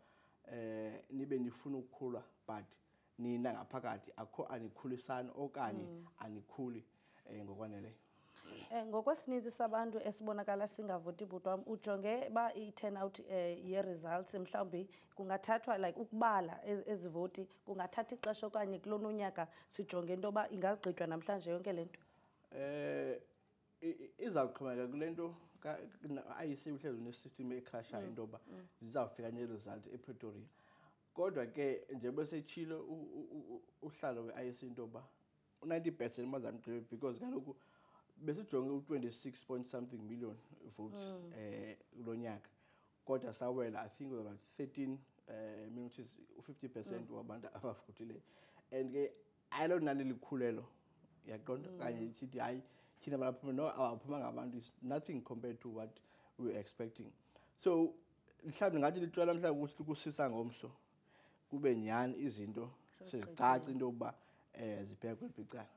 nibe nifuna ukukhula but nina ngaphakathi akho anikhulisani okanye anikhuli ngokwaneleyo. Ngokwesininzi sabantu esibonakala singavoti bhuti wam ujonge ba i-turnout ye-results mhlawumbi kungathathwa like ukubala ezivoti kungathatha ixesha okanye kulona unyaka sijonge into yoba ingazigqitywa namhlanje yonke le nto? Izawuxhomekeka kule nto ayisibuhlezi ne-system ecrashayo into yoba zizawufika ne-result ePretoria. Kodwa ke njengoba setshilo uhlalo we-IEC into yoba 90% mazamgqibe because kaloku besijonge u-26 point something million votes kulo nyaka kodwa sawela I think about 13 which is 50% wabantu abavotileyo and ke ayilo nani likhulelo yaqonda kanye sithi hayi thina balaphuma no awaphuma ngabantu is nothing compared to what we were expecting. So mhlawumbe ngathi litshwala mhlawumbe ukuthi kusisa ngomso kube nyani izinto sezicaca into yokuba zibheka kwelipicala.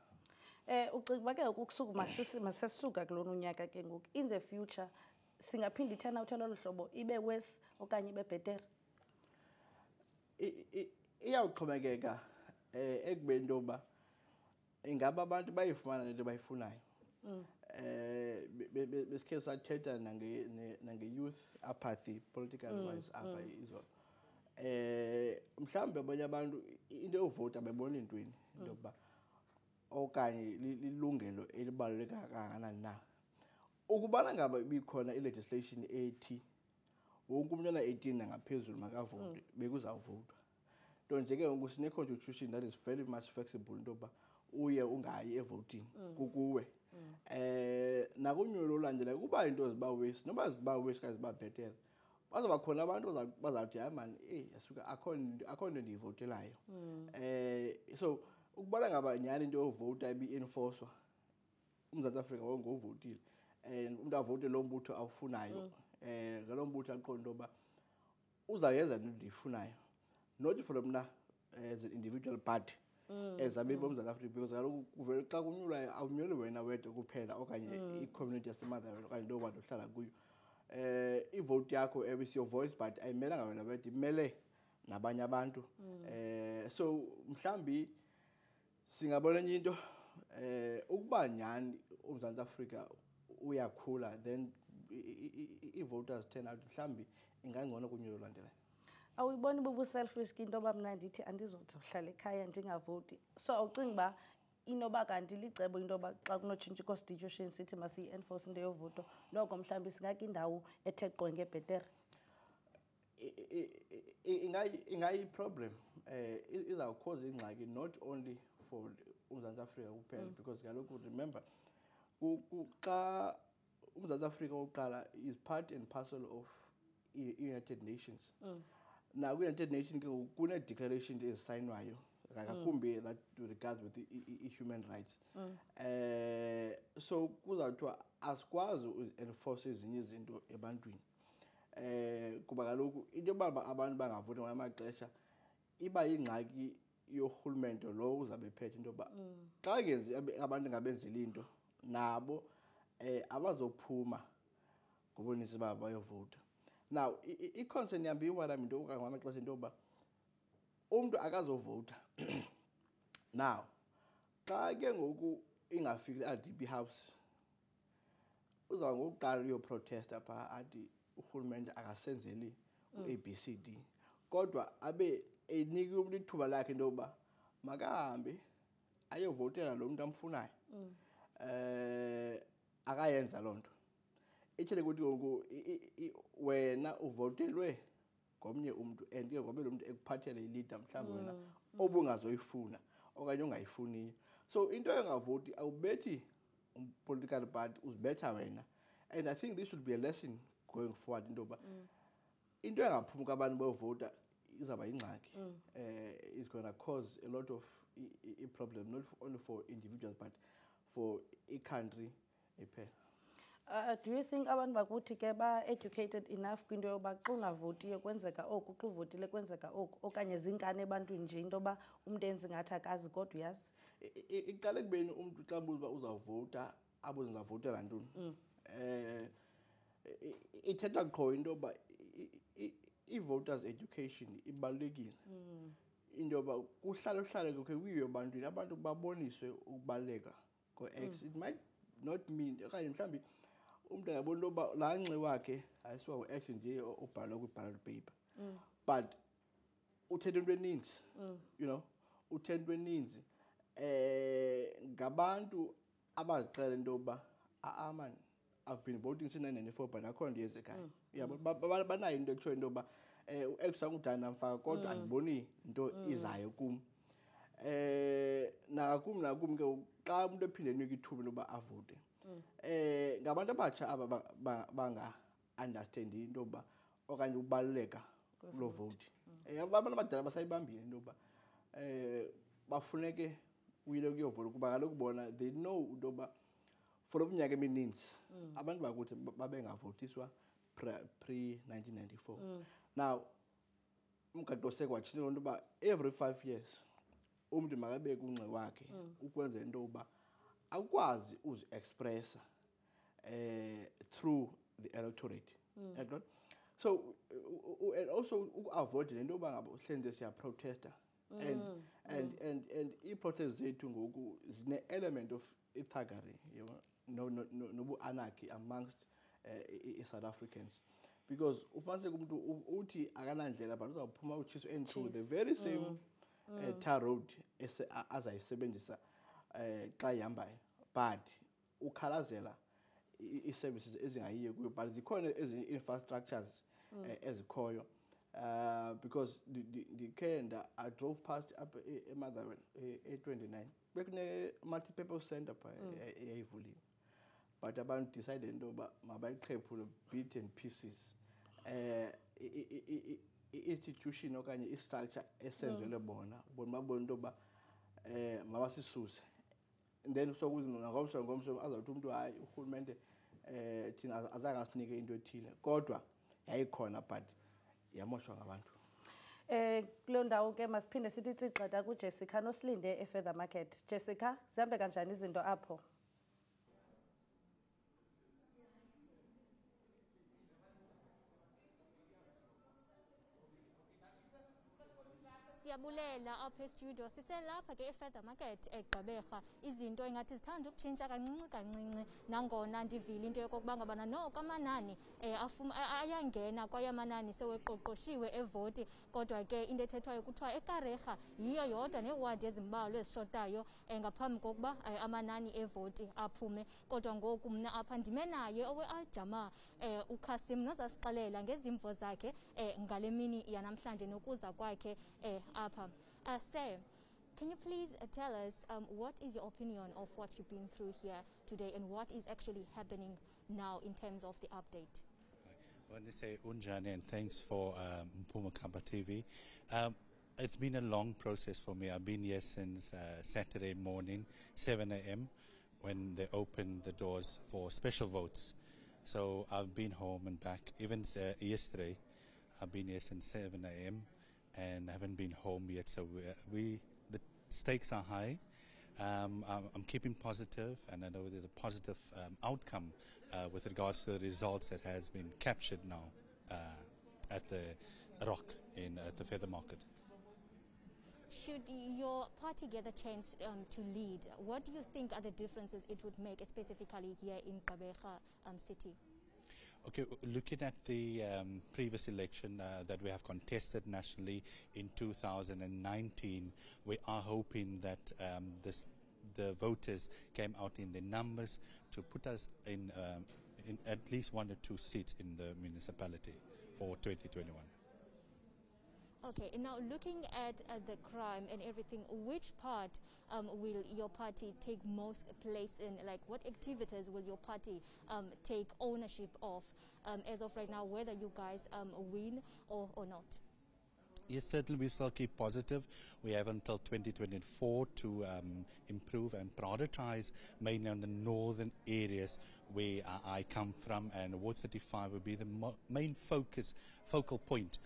Ucinga ke ukusukuma masesisuka kulona unyaka ke ngoku in the future singaphinda i-turn out lolu hlobo ibe worse okanye ibe better? Iyawuxhomekeka ekubeni into yoba ingaba abantu bayifumana lento bayifunayo. Besikhe sathetha nange-youth apathy political wise apha izolo. Mhlawumbe abanye abantu into yovota bayibona intweni into yokuba okanye lilungelo elibaluleka kangakanani na. Ukubana ngaba ibikhona i-legislation ethi wonke umuntu ona-18 nangaphezulu makavote bekuzawuvotwa. Nto nje ke ngoku sine-constitution that is very much flexible into yoba uye ungayi evotini kukuwe. Nakunyulo olandelayo kuba into ziba worse noba ziba worse kazi ziba better. Bazawuba khona abantu bazawuthi hayi mani yasuka akho nto ndiyivotelayo. So ukubona ngaba nyhani into yovota ibi-enforcwa uMzantsi Afrika wonke uvotile umuntu avote lo mbutho awufunayo ngalo mbutho aqonda into yoba uzawuyenza into ndiyifunayo not for mna as an individual but as abemi boMzantsi Afrika because kaloku kuvele xa kunyulwayo awunyuli wena wedwa kuphela okanye i-community yaseMotherwell okanye loo bantu ohlala kuyo. Ivote yakho is your voice but ayimelanga wena wedwa imele nabanye abantu. So mhlambi singabona enye into ukuba nyhani uMzantsi Afrika uyakhula then i-voters turn out mhlambi ingangcono kunyulo olandelayo. Awuyiboni bubu-selfish ke into yoba mna ndithi andizothi uhlala ekhaya ndingavoti? So awucingi uba inoba kanti licebo into yoba xa kunotshintsha i-constitution sithi masiyi-enforce into yovoto noko mhlawumbi singake indawo ethe gqo ngebhetere? Ingayi-problem izawukhoza ingxaki not only for uMzantsi Afrika kuphela because kaloku remember xa uMzantsi Afrika oqala is part and parcel of i-United Nations. Now kwi-United Nations ke ngoku kune-declaration ezisayinwayo ngakumbi that regards with i-human rights. So kuzawuthiwa asikwazi uenforce ezinye izinto ebantwini. Kuba kaloku into yoba abantu bangavoti ngamanye amaxesha iba yingxaki yorhulumente lo uzabe phethe into yoba xa ngenzi abantu ngabenzeli into nabo abazophuma ngobunintsi babo bayovota. Now i-concern yam iwala into ngamanye amaxesha into yoba umntu akazovota. Now xa ke ngoku ingafiki i-RDP House uzawuba ngokuqala uyoprotesta phaa athi urhulumente akasenzeli u-ABCD kodwa abe eniki umntu ithuba lakhe into yoba makahambe ayovotela lo mntu amfunayo. Akayenza loo nto ithele ukuthi ngoku wena uvotelwe ngomnye umntu and ke ngobe lo mntu ekuphathele i-leader mhlawumbi wena obungazoyifuna okanye ongayifuniyo. So into yongavoti awubethi political party uzibetha wena. And I think this should be a lesson going forward into yoba into engaphumi kwabantu bayovota izawuba yingxaki. It's going to cause a lot of problem not only for individuals but for i-country iphela. Do you think abantu bakuthi ke ba-educated enough kwinto yoba xa ungavotiyo kwenzeka oku xa uvotile kwenzeka oku okanye zinkani ebantwini nje into yoba umntu enze ngathi akazi kodwa uyazi? Iqala ekubeni umntu xa mbuza uba uzawuvota abuze ndizawuvotela ntoni. Ithetha qho into yoba i-voters education ibalulekile. Into yoba kuhlale kukhe kuyiwe ebantwini abantu baboniswe ukubaluleka ko-X. It might not mean okanye mhlawumbi umntu angabona into yoba laa nxe wakhe ayisuka ngu-X nje obhalwa kwi-ballot paper but uthetha into eninzi. You know uthetha into eninzi ngabantu abazixela into yoba man I've been voting since 1994 but akho nto yenzekayo. Banayo into etshoyo into yoba u-X wakudala namfaka kodwa andiboni into izayo kum. Nakum ke xa umuntu ephinde enikwe ithuba loba avote ngabantu abatsha aba banga-understandi into yoba okanye ukubaluleka kulo vote. Abantu abadala basayibambile into yoba bafuneke uyile kuyovula kuba kaloku bona they know into yoba for iminyaka emininzi abantu bakuthi babengavotiswa pre-1994. Now umgaqo sekwatshintsha loo nto uba every 5 years umntu makabeke unxe wakhe ukwenza into yoba akwazi uzi-expressa through the electorate. So and also uku-avoid le nto yoba ngaba uhleli siyaprotesta and ii-protest zethu ngoku zine-element of ithuggery, nobu-anarchy amongst i-South Africans, because ufumaniseke umntu uthi akanandlela but uzawuphuma utshiswe and through the very same tar road azayisebenzisa xa ihambayo, but ukhalazela ii-services ezingayiyo kuyo, but zikhona ezinye infrastructures ezikhoyo. Because I drove past up eMotherwell e29 bekune multi-purpose center pha eyayivuliwe, but abantu decided into yoba mabayiqhephule bit and pieces i-institution okanye i-structure esenzelwe bona babona into yoba mabasisuse, and then ngomso azawuthi umntu hayi urhulumente thina azange asinike into ethile, kodwa yayikhona but yamoshwa ngabantu. Kuloo ndawo ke masiphinde sithi tsigqada kuJessica Nosilinde eFeather Market. Jessica, zihambe kanjani izinto apho? Siyabulela apha estudio, siselapha ke eFeather Market eGqeberha. Izinto ingathi zithanda ukutshintsha kancinci nangona ndivile into yokokuba ngabana noko amanani ayangena kwaye amanani seweqoqoshiwe evoti, kodwa ke into ethethwayo kuthiwa eKarega yiyo yodwa neewadi ezimbalwa ezishotayo ngaphambi kokuba amanani evoti aphume. Kodwa ngoku mna apha ndime naye owe-Aljama uKasim nozasixelela ngezimvo zakhe ngale mini yanamhlanje nokuza kwakhe apha. Sir, can you please tell us what is your opinion of what you've been through here today and what is actually happening now in terms of the update? I want to say unjani and thanks for Mpuma Kapa TV. It's been a long process for me. I've been here since Saturday morning, 7 a.m. when they opened the doors for special votes. So I've been home and back. Even yesterday, I've been here since 7 a.m. and haven't been home yet. So the stakes are high. I'm keeping positive, and I know there's a positive outcome with regards to the results that has been captured now at the Rock at the Feather Market. Should your party get the chance to lead, what do you think are the differences it would make, specifically here in Gqeberha city? Okay, looking at the previous election that we have contested nationally in 2019, we are hoping that the voters came out in the numbers to put us in at least 1 or 2 seats in the municipality for 2021. Okay, now looking at the crime and everything, which part will your party take most place in? Like, what activities will your party take ownership of as of right now, whether you guys win or not? Yes, certainly we still keep positive. We have until 2024 to improve and prioritize mainly on the northern areas where I come from, and Ward 35 will be the main focal point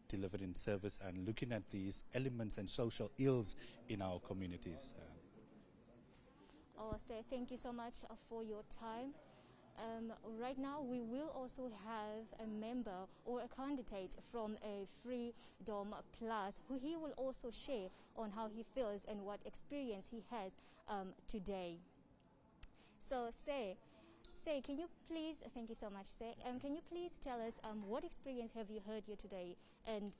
delivered in service and looking at these elements and social ills in our communities. So thank you so much for your time. Right now we will also have a member or a candidate from a Freedom Plus who he will also share on how he feels and what experience he has today. So Say, can you please, thank you so much, Say, can you please tell us what experience have you heard here today, and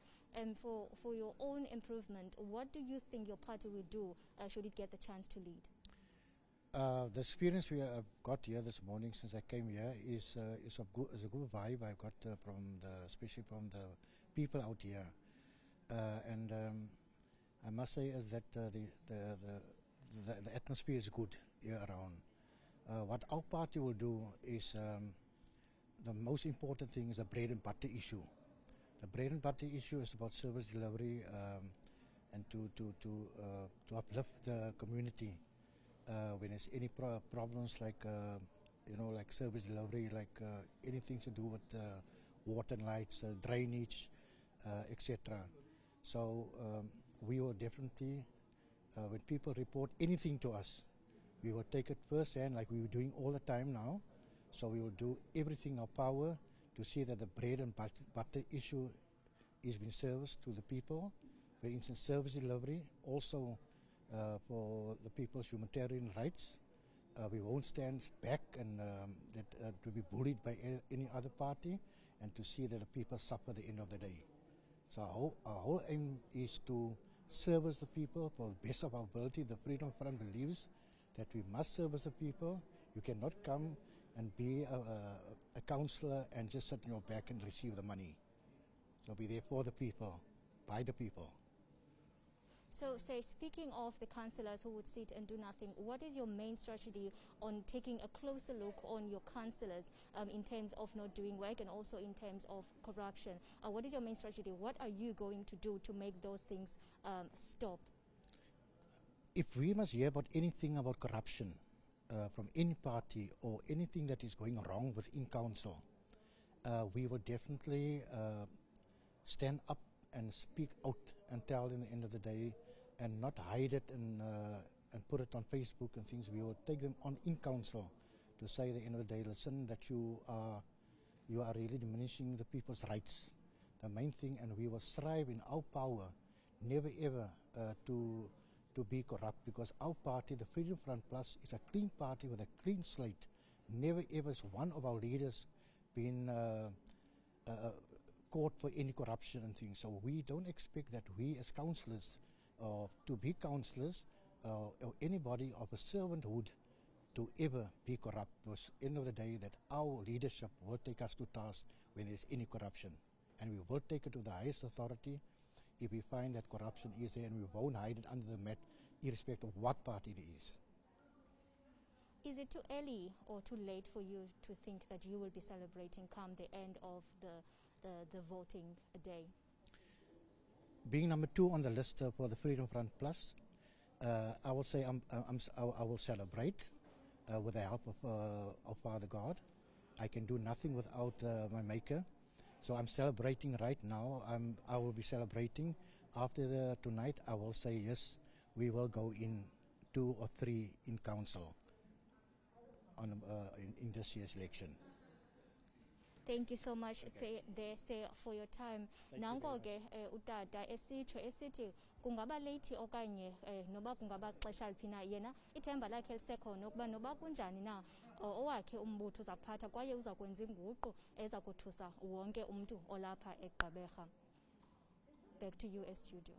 for your own improvement, what do you think your party will do should it get the chance to lead? The experience we have got here this morning since I came here is a good vibe I've got especially from the people out here, and I must say is that the atmosphere is good here around. What our party will do is the most important thing is the bread and butter issue. The bread and butter issue is about service delivery and to uplift the community when there's any problems like like service delivery, like anything to do with water and lights, drainage, etc. So we will definitely, when people report anything to us, we will take it first hand like we were doing all the time now. So we will do everything in our power to see that the bread and butter issue is being serviced to the people. For instance, service delivery, also for the people's humanitarian rights. We won't stand back and to be bullied by any other party, and to see that the people suffer at the end of the day. So our whole aim is to service the people for the best of our ability. The Freedom Front believes that we must service the people. You cannot come and be a councillor and just sit in your back and receive the money. So be there for the people, by the people. So, say, speaking of the councillors who would sit and do nothing, what is your main strategy on taking a closer look on your councillors in terms of not doing work and also in terms of corruption? What is your main strategy? What are you going to do to make those things stop? If we must hear about anything about corruption from any party or anything that is going wrong within council, we will definitely stand up and speak out and tell in the end of the day, and not hide it and put it on Facebook and things. We will take them on in council to say at the end of the day, listen, that you are really diminishing the people's rights. The main thing, and we will strive in our power, never ever to be corrupt, because our party, the Freedom Front Plus, is a clean party with a clean slate. Never ever is one of our leaders been caught for any corruption and things. So we don't expect that we as councillors, to be councillors, or anybody of a servanthood, to ever be corrupt. Because at the end of the day, that our leadership will take us to task when there's any corruption. And we will take it to the highest authority if we find that corruption is there, and we won't hide it under the mat, irrespective of what party it is. Is it too early or too late for you to think that you will be celebrating come the end of the voting day? Being number 2 on the list for the Freedom Front Plus, I will say I will celebrate with the help of Father God. I can do nothing without my Maker. So I'm celebrating right now. I will be celebrating after tonight. I will say yes, we will go in 2 or 3 in council on in this year's election. Thank you so much for your time. Nango ke utata esitsho esithi kungaba late okanye noba kungaba xesha liphina yena ithemba lakhe lisekhona ukuba noba kunjani na owakhe umbutho uza kuphatha kwaye uza kwenza inguqu eza kothusa wonke umuntu olapha eGqeberha. Back to you studio.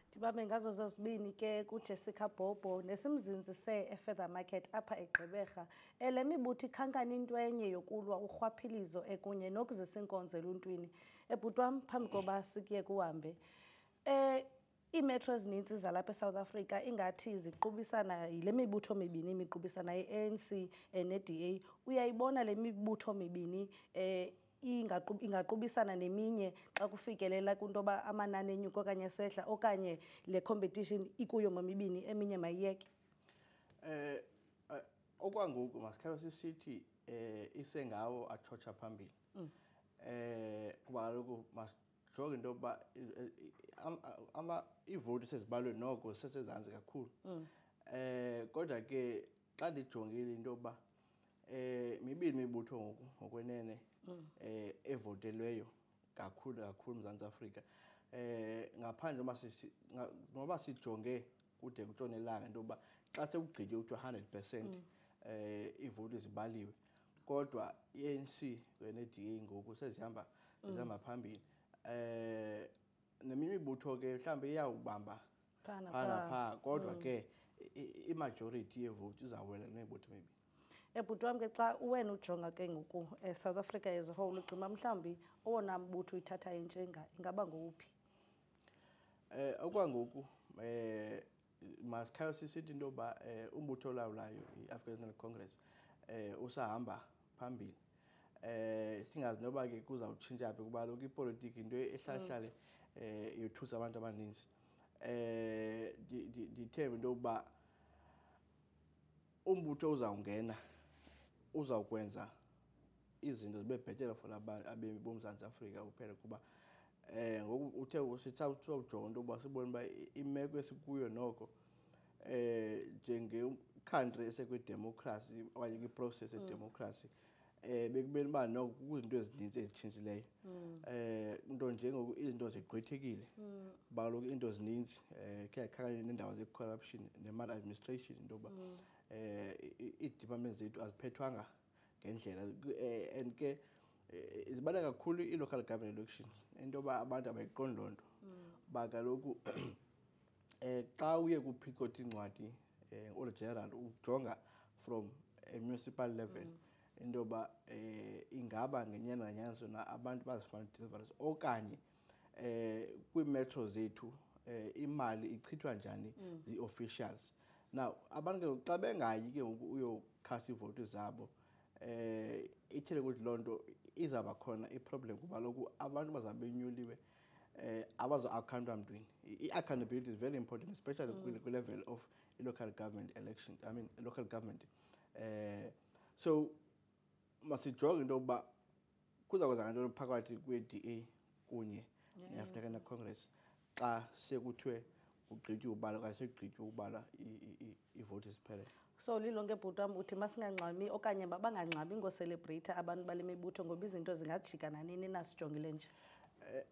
Ndibabe ngazo zozibini ke kuJessica Bobo nesimzinzise eFeather Market apha eGqeberha. Le mibutho ikhankana into enye yokulwa urhwaphilizo ekunye nokuzisa inkonzo eluntwini. Ebhutwam phambi koba sikiye kuhambe. Iimetro ezininzi zalapha eSouth Africa ingathi ziqubisana yile mibutho mibini imiqubisana i-ANC ne-DA. Uyayibona le mibutho mibini ingaqubisana neminye xa kufikelela kwinto yoba amanani enyuka okanye sehla, okanye le competition ikuyo momibini eminye mayiyeke? Okwangoku masikhabe sisithi isengawo athotsha phambili. Kuba kaloku masijonge into yokuba iivoti sezibalwe noko sesezantsi kakhulu. Kodwa ke xa ndijongile into yokuba mibini imibutho ngoku ngokwenene evotelweyo kakhulu eMzantsi Afrika. Ngaphandle noba sijonge kude kutshone ilanga into yokuba xa sekugqitywe kuthiwa 100% iivoti zibaliwe, kodwa i-ANC ne-DA ngoku sezihamba phambili. Neminye imibutho ke mhlawumbe iyawubamba phana phaa, kodwa ke imajority yeevoti izawuwela nemibutho mibini. Ebhuti wam ke xa uwena ujonga ke ngoku South Africa as a whole, ucima mhlawumbi owona mbutho uyithatha intshenga ingaba ngowuphi? Okwangoku masikhayo sisithi into yoba umbutho olawulayo i-African National Congress usahamba phambili. Singazi noba ke kuzawutshintsha phi kuba kaloku ipolitiki into ehlalahlale yothusa abantu abaninzi. ndithemba into yokuba umbutho uzawungena uzawukwenza izinto zibe bhetele for abemi boMzantsi Afrika kuphela kuba ngoku uthe sitawujonga into yokuba sibone uba imeko esikuyo noko njenge-country esekwidemokhrasi okanye kwi-process yedemokhrasi bekumele uba noko kukho izinto ezininzi ezitshintshileyo nto nje ngoku izinto zigqwethekile kuba kaloku iinto zininzi kuyakhankanywa neendawo ze-corruption ne-maladministration into yoba ii-departments zethu aziphethwanga ngendlela and ke zibaluleke kakhulu ii-local government elections into yoba abantu abayiqondi loo nto uba kaloku xa uye kuphicotha incwadi ol-general ujonga from a municipal level into yoba ingaba ngenyani nganyani zona abantu bazifana deliveries okanye kwii-metro zethu imali ichithwa njani zii-officials. Now abantu ke xa bengayi ke ngoku uyokhasa iivoti zabo ithele ukuthi loo nto izawuba khona iproblem kuba kaloku abantu bazawube benyuliwe abazo-akhawuntwa mntwini. I-accountability is very important, especially kwi-level of i-local government election, I mean local government. So masijonge into yokuba kuza kwenza ngantoni phakathi kwe-DA kunye ne-African Congress xa sekuthiwe kugqitywe ubala okanye sekugqitywe ubala iivoti ziphelele. So lilonke bhuti wam uthi masingangxami okanye bangangxami ngoselebreyitha abantu bale mibutho ngoba izinto zingajika nanini na sijongile nje?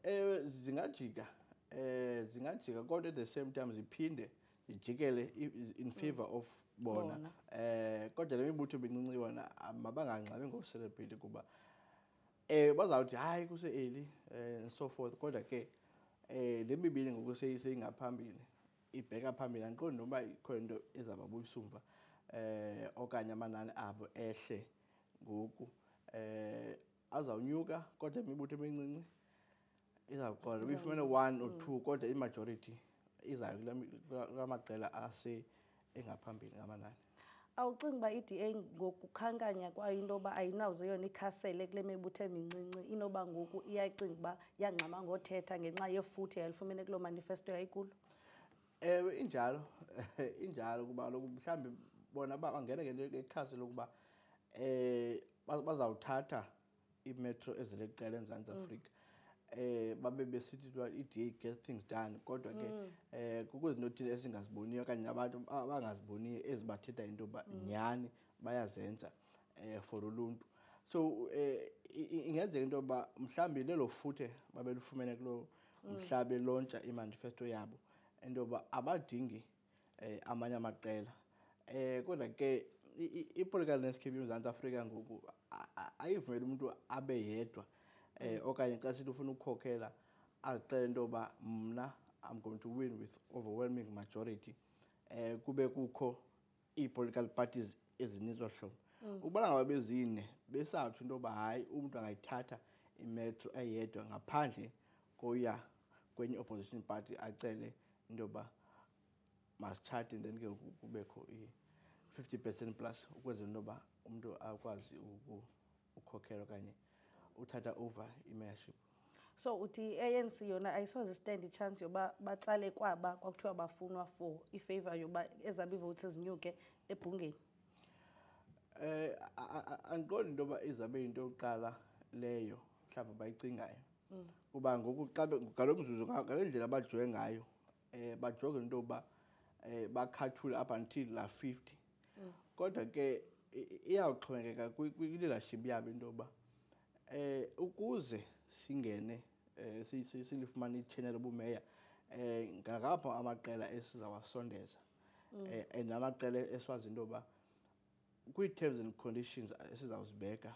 Ewe zingajika kodwa at the same time ziphinde zijikele in favor of bona. Kodwa le mibutho mincinci yona mabangangxami ngoselebreyitha kuba bazawuthi hayi kuse-early and so forth, kodwa ke le mibini ngoku seyingaphambili ibheka phambili andiqondi noba ikhona into ezababuyisa umva okanye amanani abo ehle ngoku azawunyuka kodwa imibutho emincinci izawuqola bifumene 1 or 2 kodwa imajority izayo kula maqela engaphambili ngamanani. Awucingi uba i-DA ngokukhankanya kwayo into yoba ayinawuze yona ikhasele kule mibutho emincinci inoba ngoku iyacinga uba yangxama ngothetha ngenxa yefuthe yayilifumene kuloo manifesto yayikulo? Ewe injalo kuba kaloku mhlawumbi bona bangena ngento ekhasi lokuba bazawuthatha imetro ezileqela eMzantsi Afrika babe besithi i-DA get things done, kodwa ke kukho izinto othile esingaziboniyo okanye abantu abangaziboniyo ezibathetha into yoba nyhani bayazenza for uluntu. So ingenzeka into yoba mhlawumbi lelo futhe babelufumene kulo mhla belontsha imanifesto yabo into yoba abadingi amanye amaqela kodwa ke i-political landscape yoMzantsi Afrika ngoku ayivumeli umuntu abe yedwa okanye xa sithi ufuna ukukhokhela azixele into yoba mna I'm going to win with overwhelming majority kube kukho ii-political parties ezininzi hlobo. Ukubana ngaba bezine besawuthi into yoba hayi umntu angayithatha imetro eyedwa ngaphandle koya kwenye opposition party acele into yoba masithathe then ke kubekho i-50% plus ukwenzela into yoba umntu akwazi ukukhokhela okanye uthatha over i-mayorship. So uthi i-ANC yona ayisoze istand ichance yoba batsale kwaba kwakuthiwa bafunwa for ifavor yoba ezabo iivotes zinyuke ebhungeni? Andiqondi into yoba izabe yinto yokuqala leyo mhlawumbi bayicingayo kuba ngoku xa ngalo mzuzu ngale ndlela bajonge ngayo bajonge into yoba bakhathule up until la 50 kodwa ke iyawuxhomekeka kwi-leadership yabo into yoba ukuze singene silifumane itshenya lobumeya ngapho amaqela esizawasondeza and amaqela esiwazi into yoba kwii-terms and conditions esizawuzibeka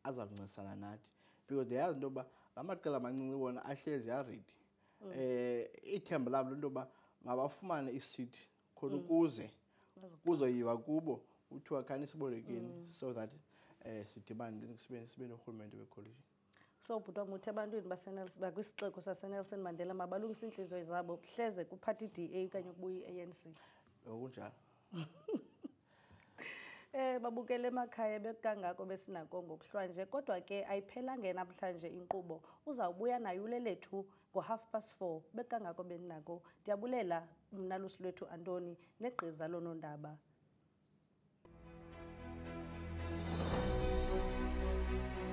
azawuncedisana nathi because ndiyayazi into yoba la maqela amancinci wona ahlezi aredi ithemba labo lento yoba mabafumane isithi khona ukuze kuzoyiwa kubo kuthiwa khani sibolekeni so that sidibane sibe norhulumente we-coalition. So bhuti wam uthi ebantwini bakwisixeko saseNelson Mandela mabalungise iintliziyo zabo hleze kuphatha i-DA okanye kubuya i-ANC? Kunjalo. Babukele emakhaya bekangako besinako ngokuhlwanje kodwa ke ayiphelanga namhlanje inkqubo. Uzawubuya nayo uLelethu ngo4:30 bekangako beninako. Ndiyabulela mna Lusulwethu Antoni negqiza lonondaba.